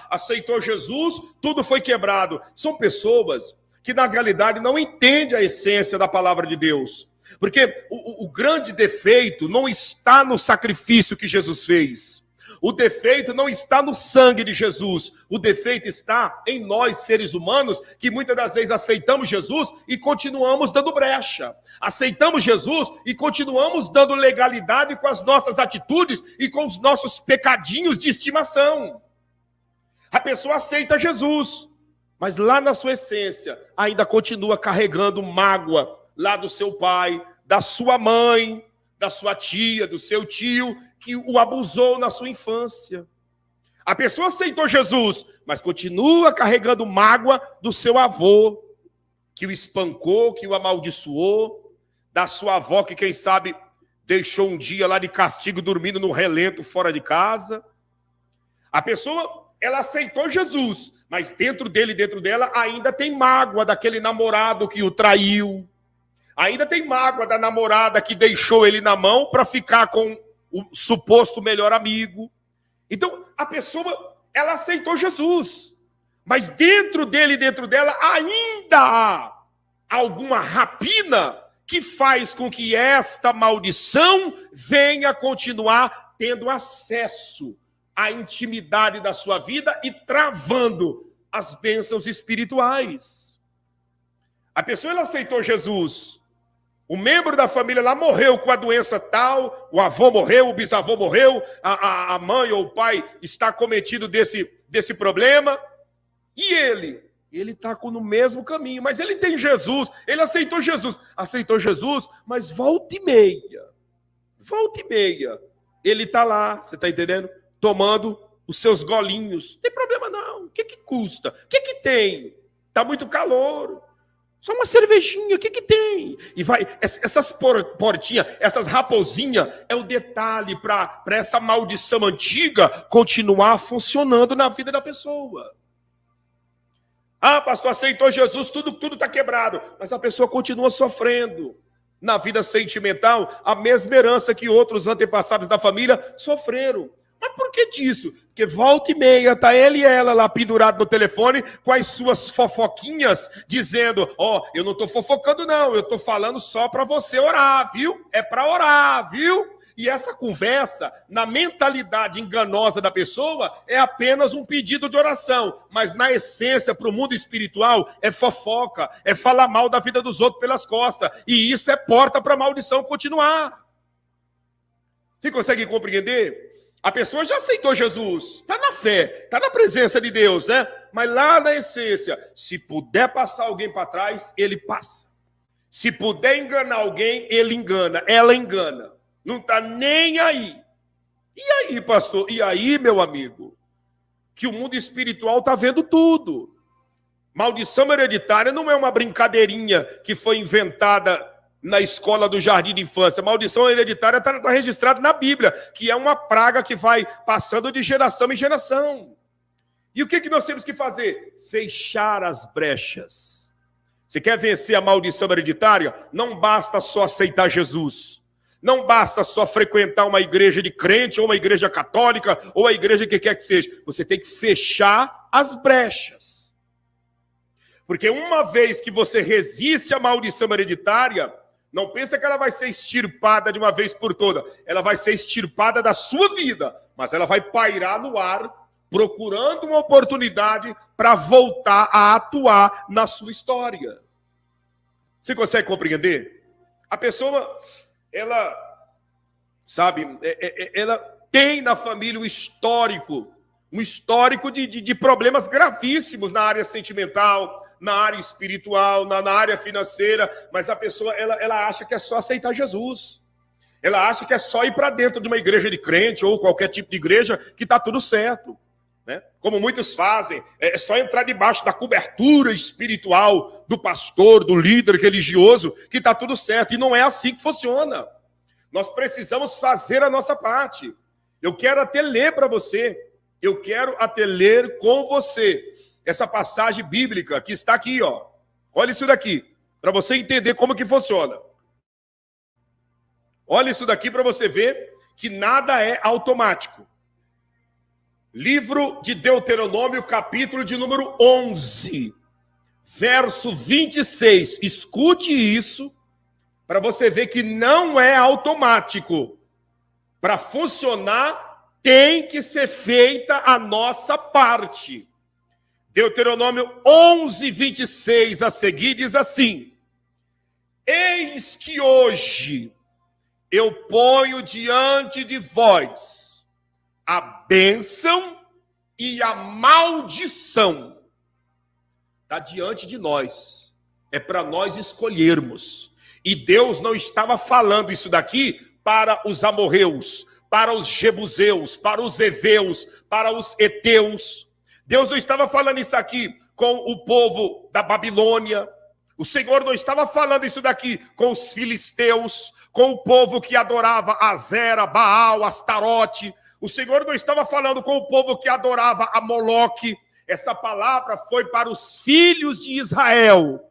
aceitou Jesus, tudo foi quebrado. São pessoas que, na realidade, não entendem a essência da palavra de Deus. Porque o grande defeito não está no sacrifício que Jesus fez. O defeito não está no sangue de Jesus. O defeito está em nós, seres humanos, que muitas das vezes aceitamos Jesus e continuamos dando brecha. Aceitamos Jesus e continuamos dando legalidade com as nossas atitudes e com os nossos pecadinhos de estimação. A pessoa aceita Jesus, mas lá na sua essência ainda continua carregando mágoa lá do seu pai, da sua mãe, da sua tia, do seu tio, que o abusou na sua infância. A pessoa aceitou Jesus, mas continua carregando mágoa do seu avô, que o espancou, que o amaldiçoou, da sua avó, que quem sabe deixou um dia lá de castigo dormindo no relento fora de casa. A pessoa, ela aceitou Jesus, mas dentro dele, dentro dela, ainda tem mágoa daquele namorado que o traiu. Ainda tem mágoa da namorada que deixou ele na mão para ficar com o suposto melhor amigo. Então, a pessoa, ela aceitou Jesus, mas dentro dele, dentro dela, ainda há alguma rapina que faz com que esta maldição venha continuar tendo acesso à intimidade da sua vida e travando as bênçãos espirituais. A pessoa, ela aceitou Jesus. O membro da família lá morreu com a doença tal, o avô morreu, o bisavô morreu, a mãe ou o pai está cometido desse problema. E ele está no mesmo caminho, mas ele tem Jesus, ele aceitou Jesus, mas volta e meia, ele está lá, você está entendendo? Tomando os seus golinhos. Não tem problema não, o que custa? O que tem? Está muito calor. Só uma cervejinha, o que tem? E vai, essas portinhas, essas raposinhas, é o detalhe para essa maldição antiga continuar funcionando na vida da pessoa. Pastor, aceitou Jesus, tudo está quebrado. Mas a pessoa continua sofrendo na vida sentimental a mesma herança que outros antepassados da família sofreram. Mas por que disso? Porque volta e meia está ele e ela lá pendurado no telefone com as suas fofoquinhas, dizendo, eu não estou fofocando não, eu estou falando só para você orar, viu? É para orar, viu? E essa conversa, na mentalidade enganosa da pessoa, é apenas um pedido de oração, mas na essência, para o mundo espiritual, é fofoca, é falar mal da vida dos outros pelas costas, e isso é porta para a maldição continuar. Você consegue compreender? A pessoa já aceitou Jesus, está na fé, está na presença de Deus, né? Mas lá na essência, se puder passar alguém para trás, ele passa. Se puder enganar alguém, ele engana, ela engana. Não está nem aí. E aí, pastor? E aí, meu amigo? Que o mundo espiritual está vendo tudo. Maldição hereditária não é uma brincadeirinha que foi inventada na escola do jardim de infância. Maldição hereditária está registrada na Bíblia, que é uma praga que vai passando de geração em geração. E o que nós temos que fazer? Fechar as brechas. Você quer vencer a maldição hereditária? Não basta só aceitar Jesus. Não basta só frequentar uma igreja de crente, ou uma igreja católica, ou a igreja que quer que seja. Você tem que fechar as brechas. Porque uma vez que você resiste à maldição hereditária, não pensa que ela vai ser extirpada de uma vez por toda. Ela vai ser extirpada da sua vida, mas ela vai pairar no ar, procurando uma oportunidade para voltar a atuar na sua história. Você consegue compreender? A pessoa, ela, sabe, ela tem na família um histórico de problemas gravíssimos na área sentimental, na área espiritual, na área financeira, mas a pessoa, ela acha que é só aceitar Jesus. Ela acha que é só ir para dentro de uma igreja de crente ou qualquer tipo de igreja que está tudo certo. Né? Como muitos fazem, é só entrar debaixo da cobertura espiritual do pastor, do líder religioso, que está tudo certo. E não é assim que funciona. Nós precisamos fazer a nossa parte. Eu quero até ler para você, eu quero até ler com você essa passagem bíblica que está aqui, ó. Olha isso daqui, para você entender como que funciona. Olha isso daqui para você ver que nada é automático. Livro de Deuteronômio, capítulo de número 11, verso 26. Escute isso para você ver que não é automático. Para funcionar, tem que ser feita a nossa parte. Deuteronômio 11, 26 a seguir diz assim: eis que hoje eu ponho diante de vós a bênção e a maldição. Está diante de nós. É para nós escolhermos. E Deus não estava falando isso daqui para os amorreus, para os jebuseus, para os heveus, para os heteus. Deus não estava falando isso aqui com o povo da Babilônia. O Senhor não estava falando isso daqui com os filisteus, com o povo que adorava Azera, Baal, Astarote. O Senhor não estava falando com o povo que adorava a Moloque. Essa palavra foi para os filhos de Israel.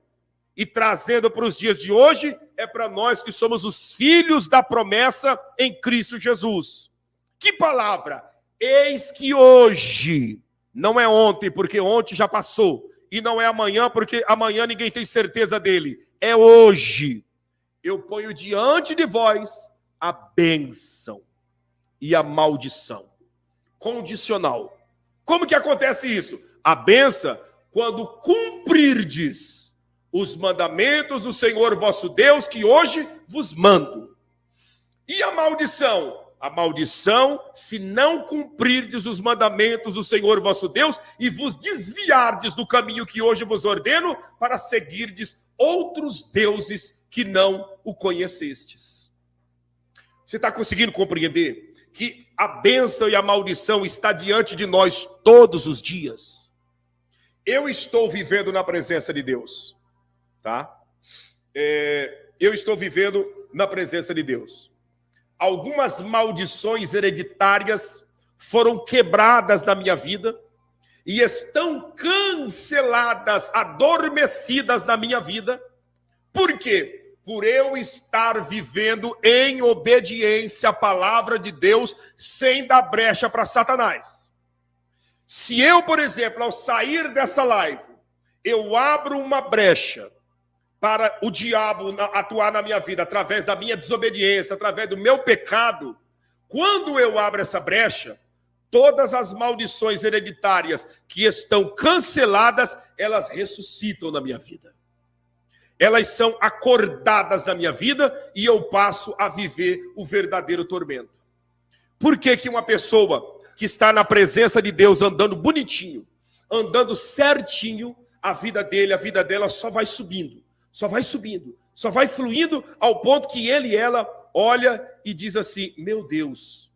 E trazendo para os dias de hoje, é para nós que somos os filhos da promessa em Cristo Jesus. Que palavra? Eis que hoje... Não é ontem, porque ontem já passou. E não é amanhã, porque amanhã ninguém tem certeza dele. É hoje. Eu ponho diante de vós a bênção e a maldição. Condicional. Como que acontece isso? A bênção, quando cumprirdes os mandamentos do Senhor vosso Deus, que hoje vos mando. E a maldição? A maldição, se não cumprirdes os mandamentos do Senhor vosso Deus e vos desviardes do caminho que hoje vos ordeno para seguirdes outros deuses que não o conhecestes. Você está conseguindo compreender que a bênção e a maldição está diante de nós todos os dias? Eu estou vivendo na presença de Deus, tá? Eu estou vivendo na presença de Deus. Algumas maldições hereditárias foram quebradas na minha vida e estão canceladas, adormecidas na minha vida. Por quê? Por eu estar vivendo em obediência à palavra de Deus, sem dar brecha para Satanás. Se eu, por exemplo, ao sair dessa live, eu abro uma brecha para o diabo atuar na minha vida, através da minha desobediência, através do meu pecado, quando eu abro essa brecha, todas as maldições hereditárias que estão canceladas, elas ressuscitam na minha vida. Elas são acordadas na minha vida e eu passo a viver o verdadeiro tormento. Por que que uma pessoa que está na presença de Deus, andando bonitinho, andando certinho, a vida dela só vai subindo? Só vai subindo, só vai fluindo ao ponto que ele e ela olha e diz assim: meu Deus,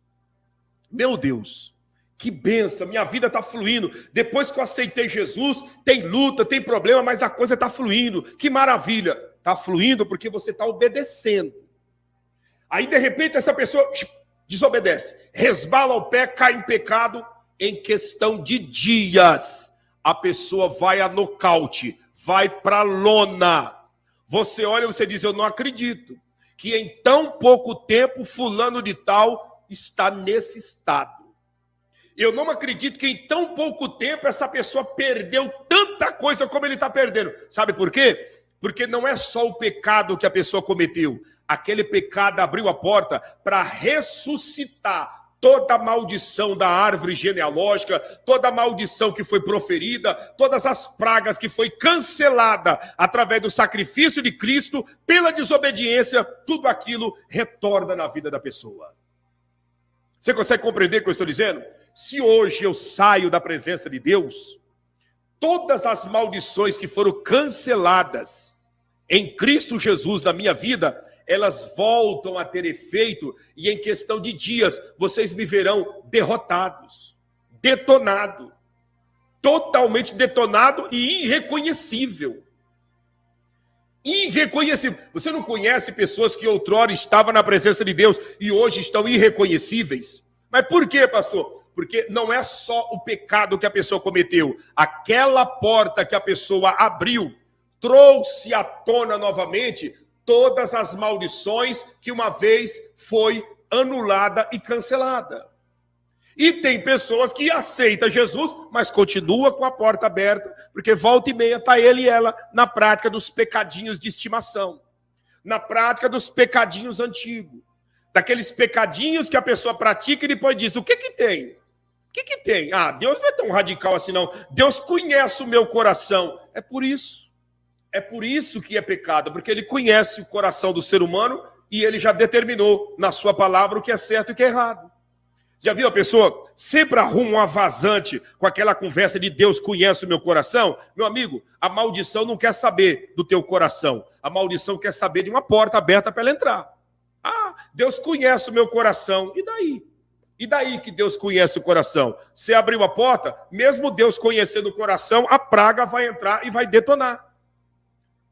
que bênção, minha vida está fluindo. Depois que eu aceitei Jesus, tem luta, tem problema, mas a coisa está fluindo. Que maravilha. Está fluindo porque você está obedecendo. Aí, de repente, essa pessoa desobedece, resbala o pé, cai em pecado. Em questão de dias, a pessoa vai a nocaute, vai para a lona. Você olha e você diz: eu não acredito que em tão pouco tempo fulano de tal está nesse estado. Eu não acredito que em tão pouco tempo essa pessoa perdeu tanta coisa como ele está perdendo. Sabe por quê? Porque não é só o pecado que a pessoa cometeu. Aquele pecado abriu a porta para ressuscitar toda a maldição da árvore genealógica, toda a maldição que foi proferida, todas as pragas que foi cancelada através do sacrifício de Cristo, pela desobediência, tudo aquilo retorna na vida da pessoa. Você consegue compreender o que eu estou dizendo? Se hoje eu saio da presença de Deus, todas as maldições que foram canceladas em Cristo Jesus na minha vida, elas voltam a ter efeito e em questão de dias vocês me verão derrotados, detonado, totalmente detonado e irreconhecível. Irreconhecível. Você não conhece pessoas que outrora estavam na presença de Deus e hoje estão irreconhecíveis? Mas por quê, pastor? Porque não é só o pecado que a pessoa cometeu. Aquela porta que a pessoa abriu trouxe à tona novamente todas as maldições que uma vez foi anulada e cancelada. E tem pessoas que aceitam Jesus, mas continua com a porta aberta, porque volta e meia está ele e ela na prática dos pecadinhos de estimação, na prática dos pecadinhos antigos, daqueles pecadinhos que a pessoa pratica e depois diz, o que que tem? O que que tem? Ah, Deus não é tão radical assim não, Deus conhece o meu coração. É por isso que é pecado, porque ele conhece o coração do ser humano e ele já determinou na sua palavra o que é certo e o que é errado. Já viu a pessoa sempre arruma uma vazante com aquela conversa de Deus conhece o meu coração? Meu amigo, a maldição não quer saber do teu coração. A maldição quer saber de uma porta aberta para ela entrar. Ah, Deus conhece o meu coração. E daí? E daí que Deus conhece o coração? Você abriu a porta, mesmo Deus conhecendo o coração, a praga vai entrar e vai detonar.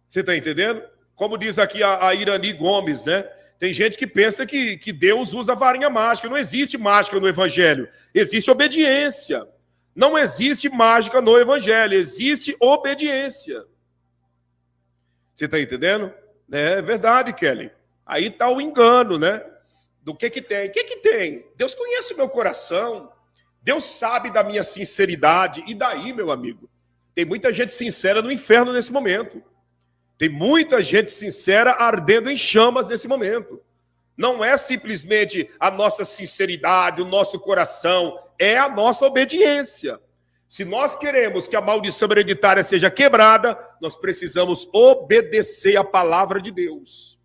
Você está entendendo? Como diz aqui a Irani Gomes, né? Tem gente que pensa que Deus usa varinha mágica. Não existe mágica no Evangelho. Existe obediência. Não existe mágica no Evangelho. Existe obediência. Você está entendendo? É verdade, Kelly. Aí está o engano, né? Do que tem. O que tem? Deus conhece o meu coração. Deus sabe da minha sinceridade. E daí, meu amigo? Tem muita gente sincera no inferno nesse momento. Tem muita gente sincera ardendo em chamas nesse momento. Não é simplesmente a nossa sinceridade, o nosso coração, é a nossa obediência. Se nós queremos que a maldição hereditária seja quebrada, nós precisamos obedecer a palavra de Deus.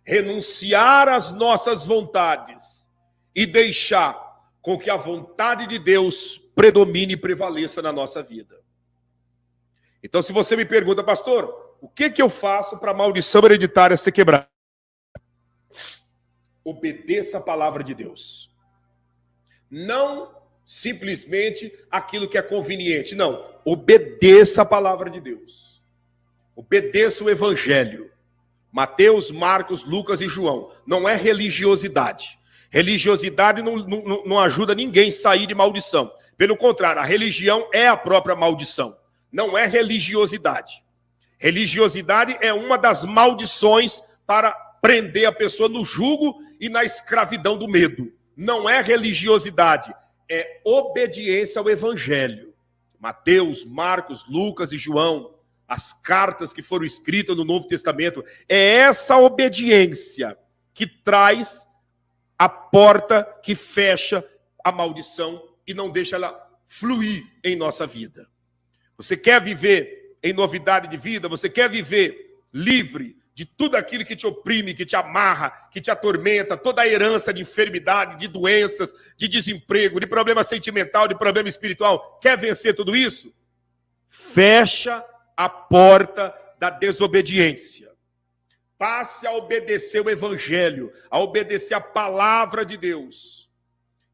Renunciar às nossas vontades e deixar com que a vontade de Deus predomine e prevaleça na nossa vida. Então, se você me pergunta, pastor, o que eu faço para a maldição hereditária ser quebrada? Obedeça a palavra de Deus. Não simplesmente aquilo que é conveniente. Não, obedeça a palavra de Deus. Obedeça o Evangelho. Mateus, Marcos, Lucas e João. Não é religiosidade. Religiosidade não ajuda ninguém a sair de maldição. Pelo contrário, a religião é a própria maldição. Não é religiosidade. Religiosidade é uma das maldições para prender a pessoa no jugo e na escravidão do medo. Não é religiosidade, é obediência ao Evangelho. Mateus, Marcos, Lucas e João, as cartas que foram escritas no Novo Testamento, é essa obediência que traz a porta que fecha a maldição e não deixa ela fluir em nossa vida. Você quer viver em novidade de vida, você quer viver livre de tudo aquilo que te oprime, que te amarra, que te atormenta, toda a herança de enfermidade, de doenças, de desemprego, de problema sentimental, de problema espiritual. Quer vencer tudo isso? Fecha a porta da desobediência. Passe a obedecer o Evangelho, a obedecer a palavra de Deus.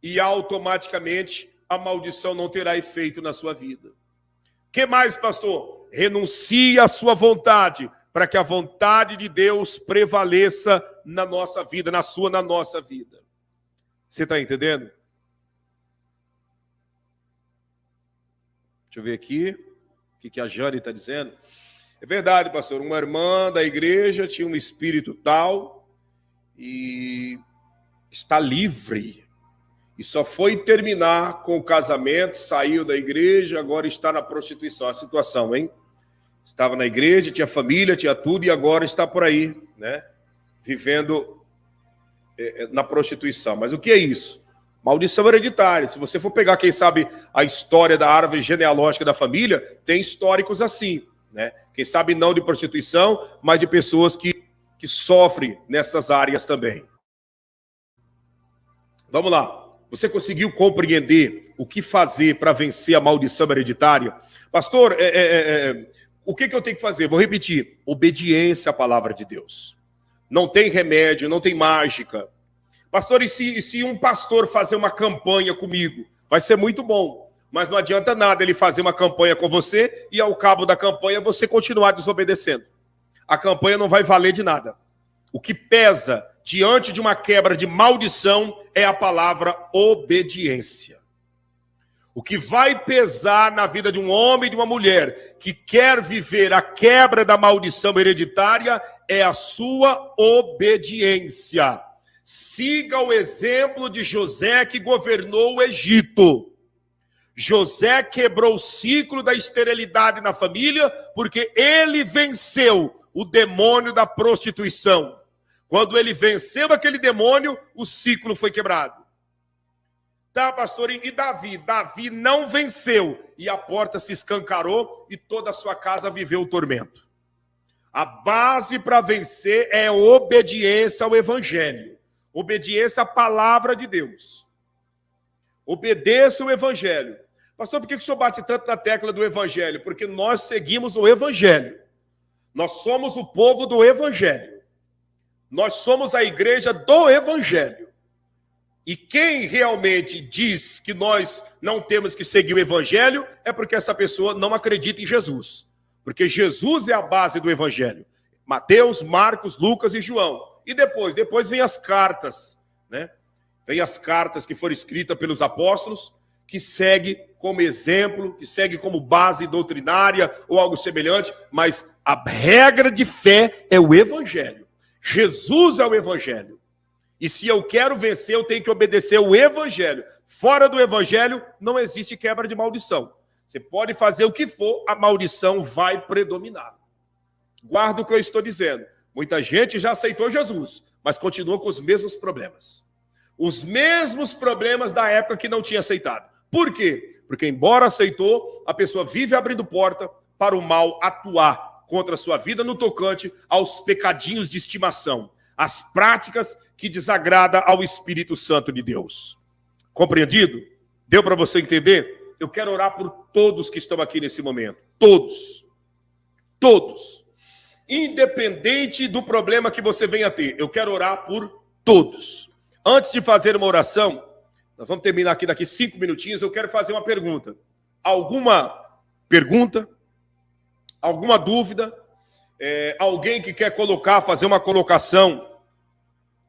E automaticamente a maldição não terá efeito na sua vida. O que mais, pastor? Renuncie à sua vontade, para que a vontade de Deus prevaleça na nossa vida, na nossa vida. Você está entendendo? Deixa eu ver aqui, o que a Jane está dizendo. É verdade, pastor, uma irmã da igreja tinha um espírito tal e está livre. E só foi terminar com o casamento, saiu da igreja, agora está na prostituição. A situação, hein? Estava na igreja, tinha família, tinha tudo, e agora está por aí, né? Vivendo na prostituição. Mas o que é isso? Maldição hereditária. Se você for pegar, quem sabe, a história da árvore genealógica da família, tem históricos assim, né? Quem sabe não de prostituição, mas de pessoas que sofrem nessas áreas também. Vamos lá. Você conseguiu compreender o que fazer para vencer a maldição hereditária? Pastor, o que eu tenho que fazer? Vou repetir. Obediência à palavra de Deus. Não tem remédio, não tem mágica. Pastor, e se um pastor fazer uma campanha comigo? Vai ser muito bom. Mas não adianta nada ele fazer uma campanha com você e ao cabo da campanha você continuar desobedecendo. A campanha não vai valer de nada. O que pesa diante de uma quebra de maldição é a palavra obediência. O que vai pesar na vida de um homem e de uma mulher que quer viver a quebra da maldição hereditária é a sua obediência. Siga o exemplo de José, que governou o Egito. José quebrou o ciclo da esterilidade na família porque ele venceu o demônio da prostituição. Quando ele venceu aquele demônio, o ciclo foi quebrado. Tá, pastor? E Davi? Davi não venceu e a porta se escancarou e toda a sua casa viveu o tormento. A base para vencer é obediência ao evangelho. Obediência à palavra de Deus. Obedeça o evangelho. Pastor, por que o senhor bate tanto na tecla do evangelho? Porque nós seguimos o evangelho. Nós somos o povo do evangelho. Nós somos a igreja do evangelho. E quem realmente diz que nós não temos que seguir o evangelho é porque essa pessoa não acredita em Jesus. Porque Jesus é a base do evangelho. Mateus, Marcos, Lucas e João. E depois vem as cartas, né? Vem as cartas que foram escritas pelos apóstolos, que segue como exemplo, que segue como base doutrinária ou algo semelhante, mas a regra de fé é o evangelho. Jesus é o evangelho. E se eu quero vencer, eu tenho que obedecer o evangelho. Fora do evangelho, não existe quebra de maldição. Você pode fazer o que for, a maldição vai predominar. Guarda o que eu estou dizendo. Muita gente já aceitou Jesus, mas continua com os mesmos problemas. Os mesmos problemas da época que não tinha aceitado. Por quê? Porque embora aceitou, a pessoa vive abrindo porta para o mal atuar contra a sua vida no tocante aos pecadinhos de estimação, as práticas que desagradam ao Espírito Santo de Deus. Compreendido? Deu para você entender? Eu quero orar por todos que estão aqui nesse momento. Todos. Todos. Independente do problema que você venha ter, eu quero orar por todos. Antes de fazer uma oração, nós vamos terminar aqui daqui 5 minutinhos, eu quero fazer uma pergunta. Alguma pergunta? Alguma dúvida? Alguém que quer fazer uma colocação,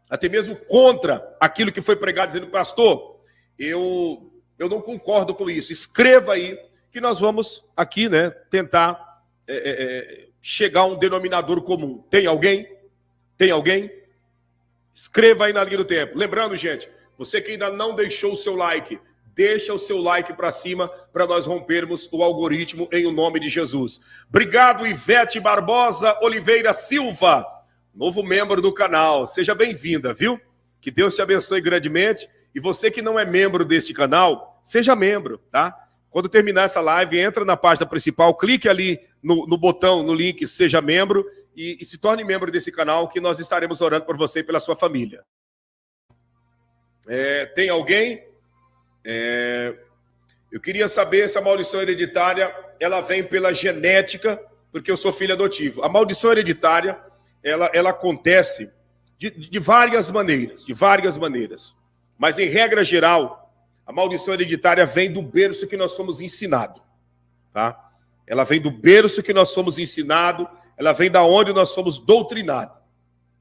até mesmo contra aquilo que foi pregado, dizendo, pastor, eu não concordo com isso. Escreva aí, que nós vamos aqui, né, tentar chegar a um denominador comum. Tem alguém? Tem alguém? Escreva aí na linha do tempo. Lembrando, gente, você que ainda não deixou o seu like, deixa o seu like para cima para nós rompermos o algoritmo em o nome de Jesus. Obrigado, Ivete Barbosa Oliveira Silva, novo membro do canal. Seja bem-vinda, viu? Que Deus te abençoe grandemente. E você que não é membro deste canal, seja membro, tá? Quando terminar essa live, entra na página principal, clique ali no botão, no link Seja Membro e se torne membro desse canal, que nós estaremos orando por você e pela sua família. Tem alguém? Eu queria saber se a maldição hereditária ela vem pela genética, porque eu sou filho adotivo. A maldição hereditária ela acontece de várias maneiras, mas em regra geral a maldição hereditária vem do berço que nós somos ensinados, tá? Ela vem do berço que nós somos ensinados, ela vem da onde nós somos doutrinados,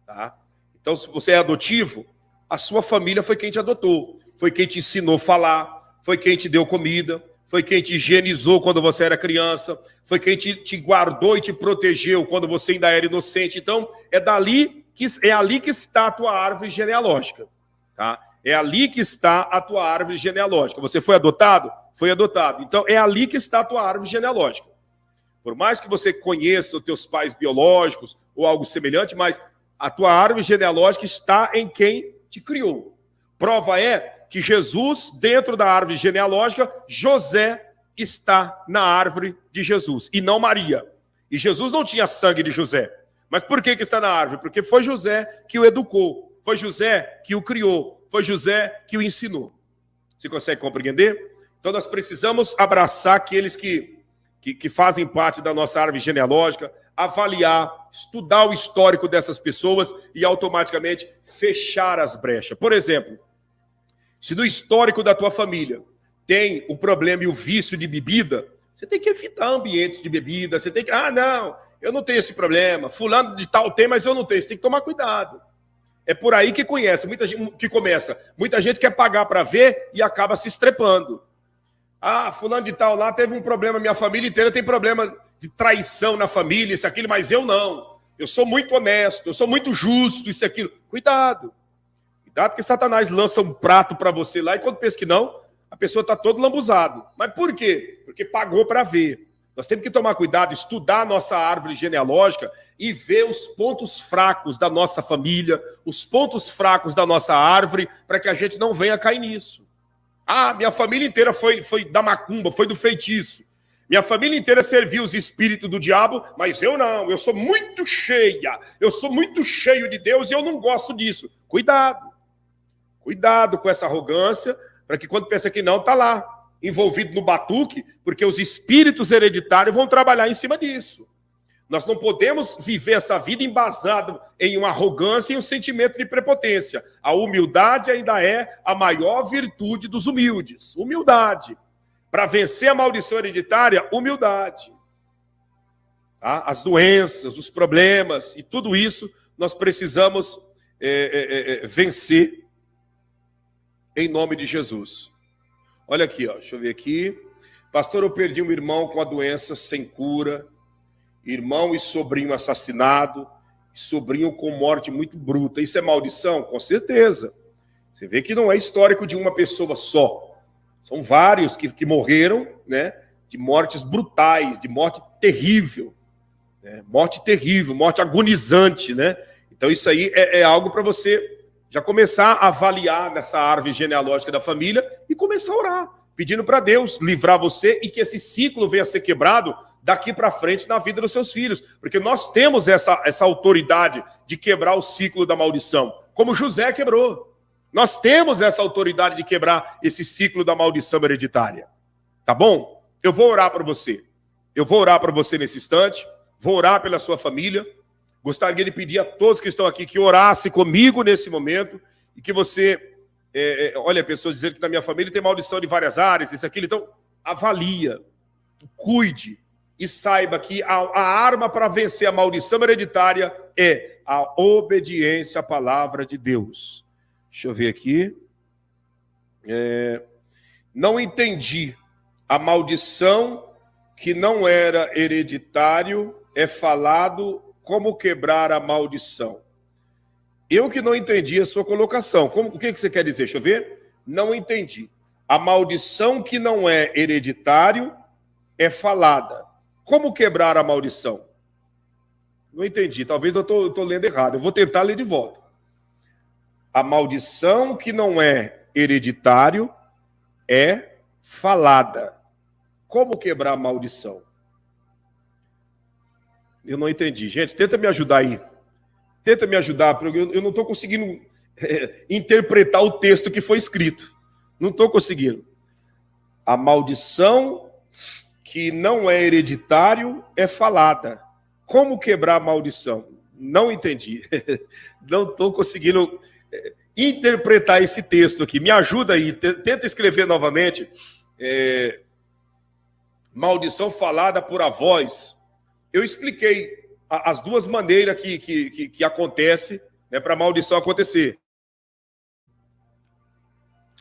tá? Então, se você é adotivo, a sua família foi quem te adotou, foi quem te ensinou a falar, foi quem te deu comida, foi quem te higienizou quando você era criança, foi quem te guardou e te protegeu quando você ainda era inocente. Então, é ali que está a tua árvore genealógica, tá? É ali que está a tua árvore genealógica. Você foi adotado? Foi adotado. Então, é ali que está a tua árvore genealógica. Por mais que você conheça os teus pais biológicos ou algo semelhante, mas a tua árvore genealógica está em quem te criou. Prova é que Jesus, dentro da árvore genealógica, José está na árvore de Jesus, e não Maria. E Jesus não tinha sangue de José. Mas por que está na árvore? Porque foi José que o educou, foi José que o criou, foi José que o ensinou. Você consegue compreender? Então nós precisamos abraçar aqueles que fazem parte da nossa árvore genealógica, avaliar, estudar o histórico dessas pessoas e automaticamente fechar as brechas. Por exemplo, se no histórico da tua família tem o problema e o vício de bebida, você tem que evitar ambientes de bebida, você tem que, não, eu não tenho esse problema, fulano de tal tem, mas eu não tenho, você tem que tomar cuidado. É por aí que começa. Muita gente quer pagar para ver e acaba se estrepando. Ah, fulano de tal lá teve um problema, minha família inteira tem problema de traição na família, isso, aquilo, mas eu não. Eu sou muito honesto, eu sou muito justo, isso e aquilo. Cuidado. Cuidado que Satanás lança um prato para você lá e quando pensa que não, a pessoa está todo lambuzado. Mas por quê? Porque pagou para ver. Nós temos que tomar cuidado, estudar a nossa árvore genealógica e ver os pontos fracos da nossa família, os pontos fracos da nossa árvore, para que a gente não venha cair nisso. Ah, minha família inteira foi da macumba, foi do feitiço. Minha família inteira serviu os espíritos do diabo, mas eu não, eu sou muito cheia, eu sou muito cheio de Deus e eu não gosto disso. Cuidado. Cuidado com essa arrogância, para que quando pensa que não, está lá, envolvido no batuque, porque os espíritos hereditários vão trabalhar em cima disso. Nós não podemos viver essa vida embasado em uma arrogância e um sentimento de prepotência. A humildade ainda é a maior virtude dos humildes. Humildade. Para vencer a maldição hereditária, humildade. Tá? As doenças, os problemas e tudo isso nós precisamos vencer em nome de Jesus. Olha aqui, ó, deixa eu ver aqui. Pastor, eu perdi um irmão com a doença sem cura. Irmão e sobrinho assassinado, sobrinho com morte muito bruta. Isso é maldição? Com certeza. Você vê que não é histórico de uma pessoa só. São vários que morreram, né, de mortes brutais, de morte terrível. Né, morte terrível, morte agonizante. Né? Então isso aí é algo para você já começar a avaliar nessa árvore genealógica da família e começar a orar, pedindo para Deus livrar você e que esse ciclo venha a ser quebrado daqui para frente na vida dos seus filhos, porque nós temos essa autoridade de quebrar o ciclo da maldição, como José quebrou. Nós temos essa autoridade de quebrar esse ciclo da maldição hereditária. Tá bom? Eu vou orar para você. Eu vou orar para você nesse instante, vou orar pela sua família. Gostaria de pedir a todos que estão aqui que orassem comigo nesse momento e que você, olha, pessoas dizendo que na minha família tem maldição de várias áreas, isso, aquilo, então avalia, cuide, e saiba que a arma para vencer a maldição hereditária é a obediência à palavra de Deus. Deixa eu ver aqui. Não entendi. A maldição que não era hereditário é falado como quebrar a maldição. Eu que não entendi a sua colocação. O que você quer dizer? Deixa eu ver. Não entendi. A maldição que não é hereditário é falada. Como quebrar a maldição? Não entendi. Talvez eu estou lendo errado. Eu vou tentar ler de volta. A maldição que não é hereditário é falada. Como quebrar a maldição? Eu não entendi. Gente, tenta me ajudar aí. Tenta me ajudar, porque eu não estou conseguindo interpretar o texto que foi escrito. Não estou conseguindo. A maldição que não é hereditário é falada. Como quebrar a maldição? Não entendi. Não estou conseguindo interpretar esse texto aqui. Me ajuda aí. Tenta escrever novamente. Maldição falada por avós. Eu expliquei as duas maneiras que acontece, né, para a maldição acontecer.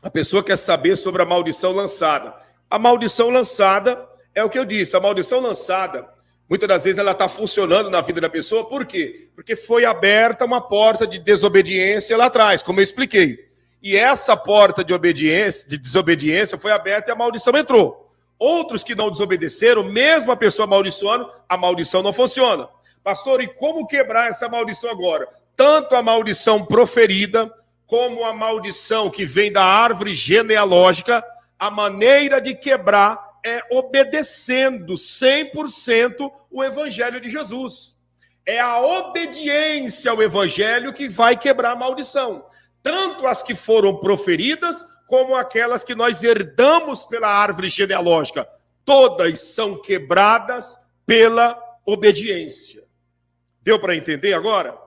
A pessoa quer saber sobre a maldição lançada. A maldição lançada é o que eu disse. A maldição lançada, muitas das vezes, ela está funcionando na vida da pessoa. Por quê? Porque foi aberta uma porta de desobediência lá atrás, como eu expliquei. E essa porta de desobediência foi aberta e a maldição entrou. Outros que não desobedeceram, mesmo a pessoa amaldiçoando, a maldição não funciona. Pastor, e como quebrar essa maldição agora? Tanto a maldição proferida, como a maldição que vem da árvore genealógica, a maneira de quebrar é obedecendo 100% o evangelho de Jesus. É a obediência ao evangelho que vai quebrar a maldição. Tanto as que foram proferidas, como aquelas que nós herdamos pela árvore genealógica. Todas são quebradas pela obediência. Deu para entender agora?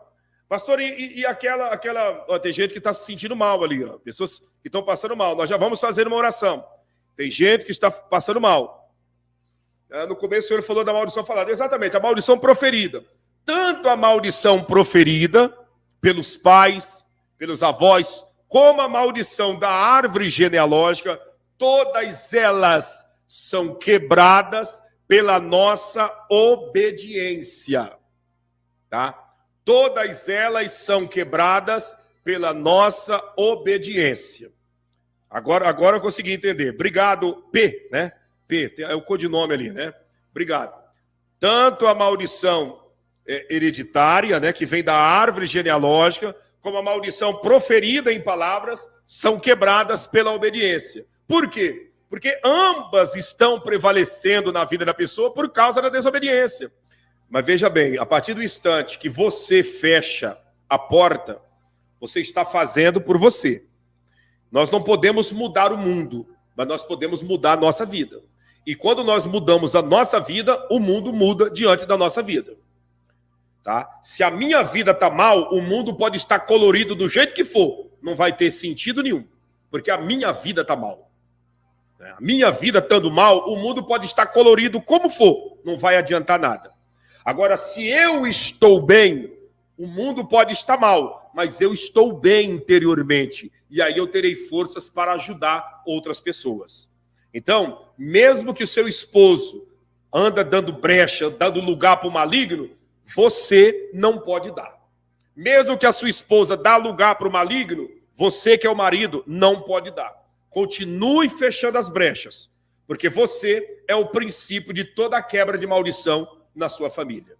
Pastor, e aquela ó, tem gente que está se sentindo mal ali, ó, pessoas que estão passando mal. Nós já vamos fazer uma oração. Tem gente que está passando mal. No começo o senhor falou da maldição falada. Exatamente, a maldição proferida. Tanto a maldição proferida pelos pais, pelos avós, como a maldição da árvore genealógica, todas elas são quebradas pela nossa obediência, tá? Todas elas são quebradas pela nossa obediência. Agora eu consegui entender. Obrigado, P, né? P, é o codinome ali, né? Obrigado. Tanto a maldição hereditária, né, que vem da árvore genealógica, como a maldição proferida em palavras, são quebradas pela obediência. Por quê? Porque ambas estão prevalecendo na vida da pessoa por causa da desobediência. Mas veja bem, a partir do instante que você fecha a porta, você está fazendo por você. Nós não podemos mudar o mundo, mas nós podemos mudar a nossa vida. E quando nós mudamos a nossa vida, o mundo muda diante da nossa vida. Tá? Se a minha vida está mal, o mundo pode estar colorido do jeito que for. Não vai ter sentido nenhum, porque a minha vida está mal. A minha vida estando mal, o mundo pode estar colorido como for. Não vai adiantar nada. Agora, se eu estou bem, o mundo pode estar mal, mas eu estou bem interiormente. E aí eu terei forças para ajudar outras pessoas. Então, mesmo que o seu esposo anda dando brecha, dando lugar para o maligno, você não pode dar. Mesmo que a sua esposa dá lugar para o maligno, você que é o marido não pode dar. Continue fechando as brechas, porque você é o princípio de toda a quebra de maldição na sua família.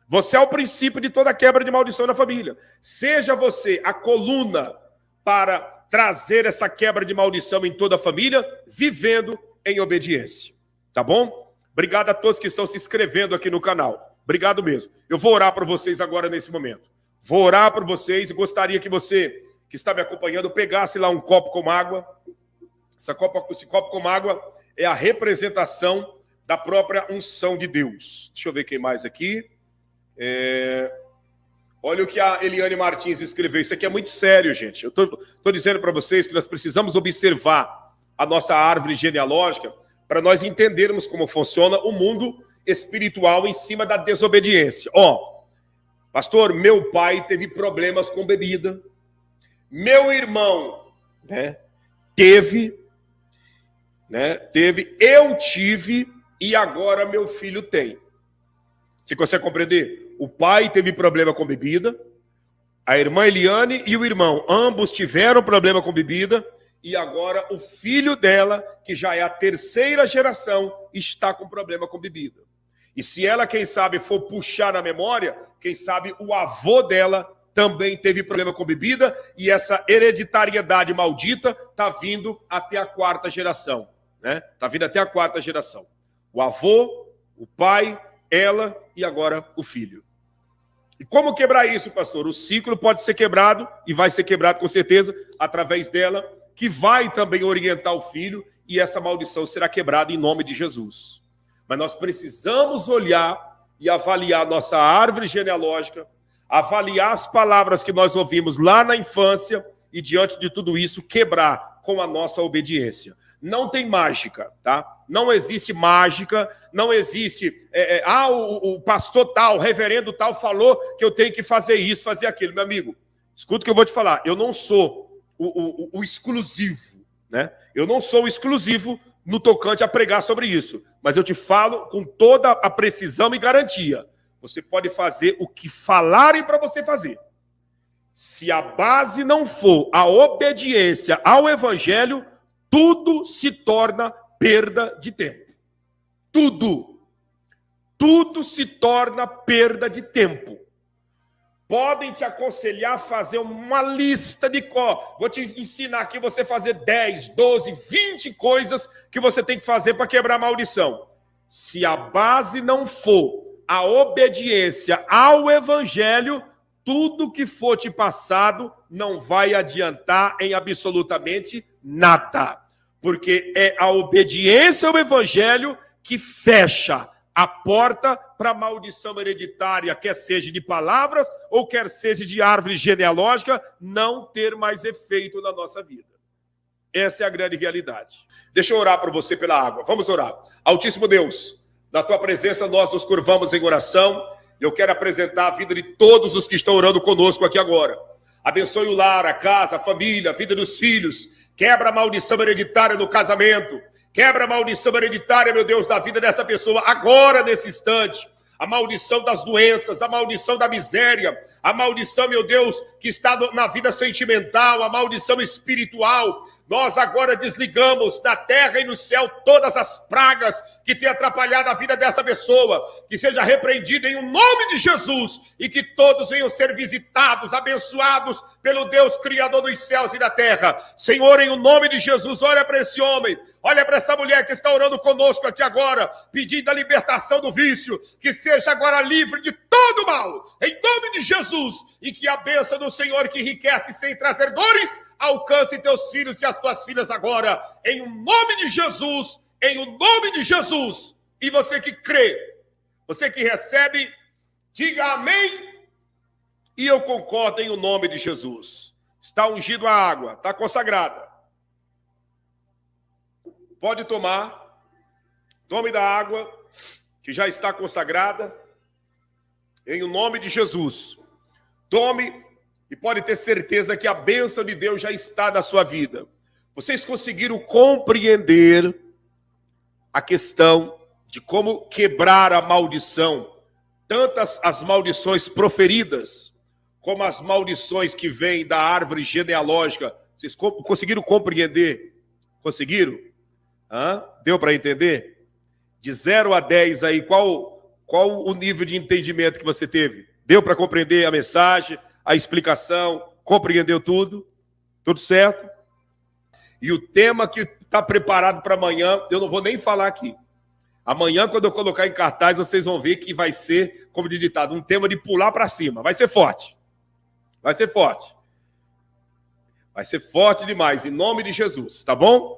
Você é o princípio de toda a quebra de maldição na família. Seja você a coluna para trazer essa quebra de maldição em toda a família, vivendo em obediência. Tá bom? Obrigado a todos que estão se inscrevendo aqui no canal. Obrigado mesmo. Eu vou orar por vocês agora nesse momento. Vou orar por vocês e gostaria que você, que está me acompanhando, pegasse lá um copo com água. Esse copo com água é a representação da própria unção de Deus. Deixa eu ver quem mais aqui. Olha o que a Eliane Martins escreveu. Isso aqui é muito sério, gente. Eu estou dizendo para vocês que nós precisamos observar a nossa árvore genealógica para nós entendermos como funciona o mundo espiritual em cima da desobediência. Pastor, meu pai teve problemas com bebida. Meu irmão, teve, eu tive e agora meu filho tem. Você consegue compreender? O pai teve problema com bebida, a irmã Eliane e o irmão, ambos tiveram problema com bebida, e agora o filho dela, que já é a terceira geração, está com problema com bebida. E se ela, quem sabe, for puxar na memória, quem sabe o avô dela também teve problema com bebida, e essa hereditariedade maldita está vindo até a quarta geração. Está vindo até a quarta geração. O avô, o pai, ela e agora o filho. E como quebrar isso, pastor? O ciclo pode ser quebrado, e vai ser quebrado com certeza, através dela, que vai também orientar o filho, e essa maldição será quebrada em nome de Jesus. Mas nós precisamos olhar e avaliar nossa árvore genealógica, avaliar as palavras que nós ouvimos lá na infância, e diante de tudo isso, quebrar com a nossa obediência. Não tem mágica, tá? Não existe mágica, não existe... o pastor tal, o reverendo tal falou que eu tenho que fazer isso, fazer aquilo. Meu amigo, escuta o que eu vou te falar. Eu não sou o exclusivo, né? Eu não sou o exclusivo no tocante a pregar sobre isso. Mas eu te falo com toda a precisão e garantia. Você pode fazer o que falarem para você fazer. Se a base não for a obediência ao evangelho, tudo se torna perda de tempo. Tudo. Tudo se torna perda de tempo. Podem te aconselhar a fazer uma lista de vou te ensinar aqui você fazer 10, 12, 20 coisas que você tem que fazer para quebrar a maldição. Se a base não for a obediência ao evangelho, tudo que for te passado não vai adiantar em absolutamente nada. Porque é a obediência ao evangelho que fecha a porta para a maldição hereditária, quer seja de palavras ou quer seja de árvore genealógica, não ter mais efeito na nossa vida. Essa é a grande realidade. Deixa eu orar por você pela água. Vamos orar. Altíssimo Deus, na tua presença nós nos curvamos em oração. Eu quero apresentar a vida de todos os que estão orando conosco aqui agora. Abençoe o lar, a casa, a família, a vida dos filhos. Quebra a maldição hereditária no casamento. Quebra a maldição hereditária, meu Deus, da vida dessa pessoa, agora, nesse instante. A maldição das doenças, a maldição da miséria, a maldição, meu Deus, que está na vida sentimental, a maldição espiritual. Nós agora desligamos da terra e no céu todas as pragas que têm atrapalhado a vida dessa pessoa. Que seja repreendida em nome de Jesus e que todos venham ser visitados, abençoados pelo Deus Criador dos céus e da terra. Senhor, em nome de Jesus, olha para esse homem, olha para essa mulher que está orando conosco aqui agora, pedindo a libertação do vício, que seja agora livre de todo mal, em nome de Jesus, e que a bênção do Senhor que enriquece sem trazer dores, alcance teus filhos e as tuas filhas agora, em nome de Jesus, em nome de Jesus. E você que crê, você que recebe, diga amém, e eu concordo em nome de Jesus. Está ungido a água, está consagrada. Pode tomar, tome da água, que já está consagrada, em nome de Jesus. Tome, e pode ter certeza que a bênção de Deus já está na sua vida. Vocês conseguiram compreender a questão de como quebrar a maldição, tantas as maldições proferidas, como as maldições que vêm da árvore genealógica. Vocês conseguiram compreender? Conseguiram? Deu para entender? De 0 a 10 aí, qual o nível de entendimento que você teve? Deu para compreender a mensagem, a explicação? Compreendeu tudo? Tudo certo? E o tema que está preparado para amanhã, eu não vou nem falar aqui. Amanhã, quando eu colocar em cartaz, vocês vão ver que vai ser, como de ditado, um tema de pular para cima. Vai ser forte. Vai ser forte. Vai ser forte demais, em nome de Jesus, tá bom?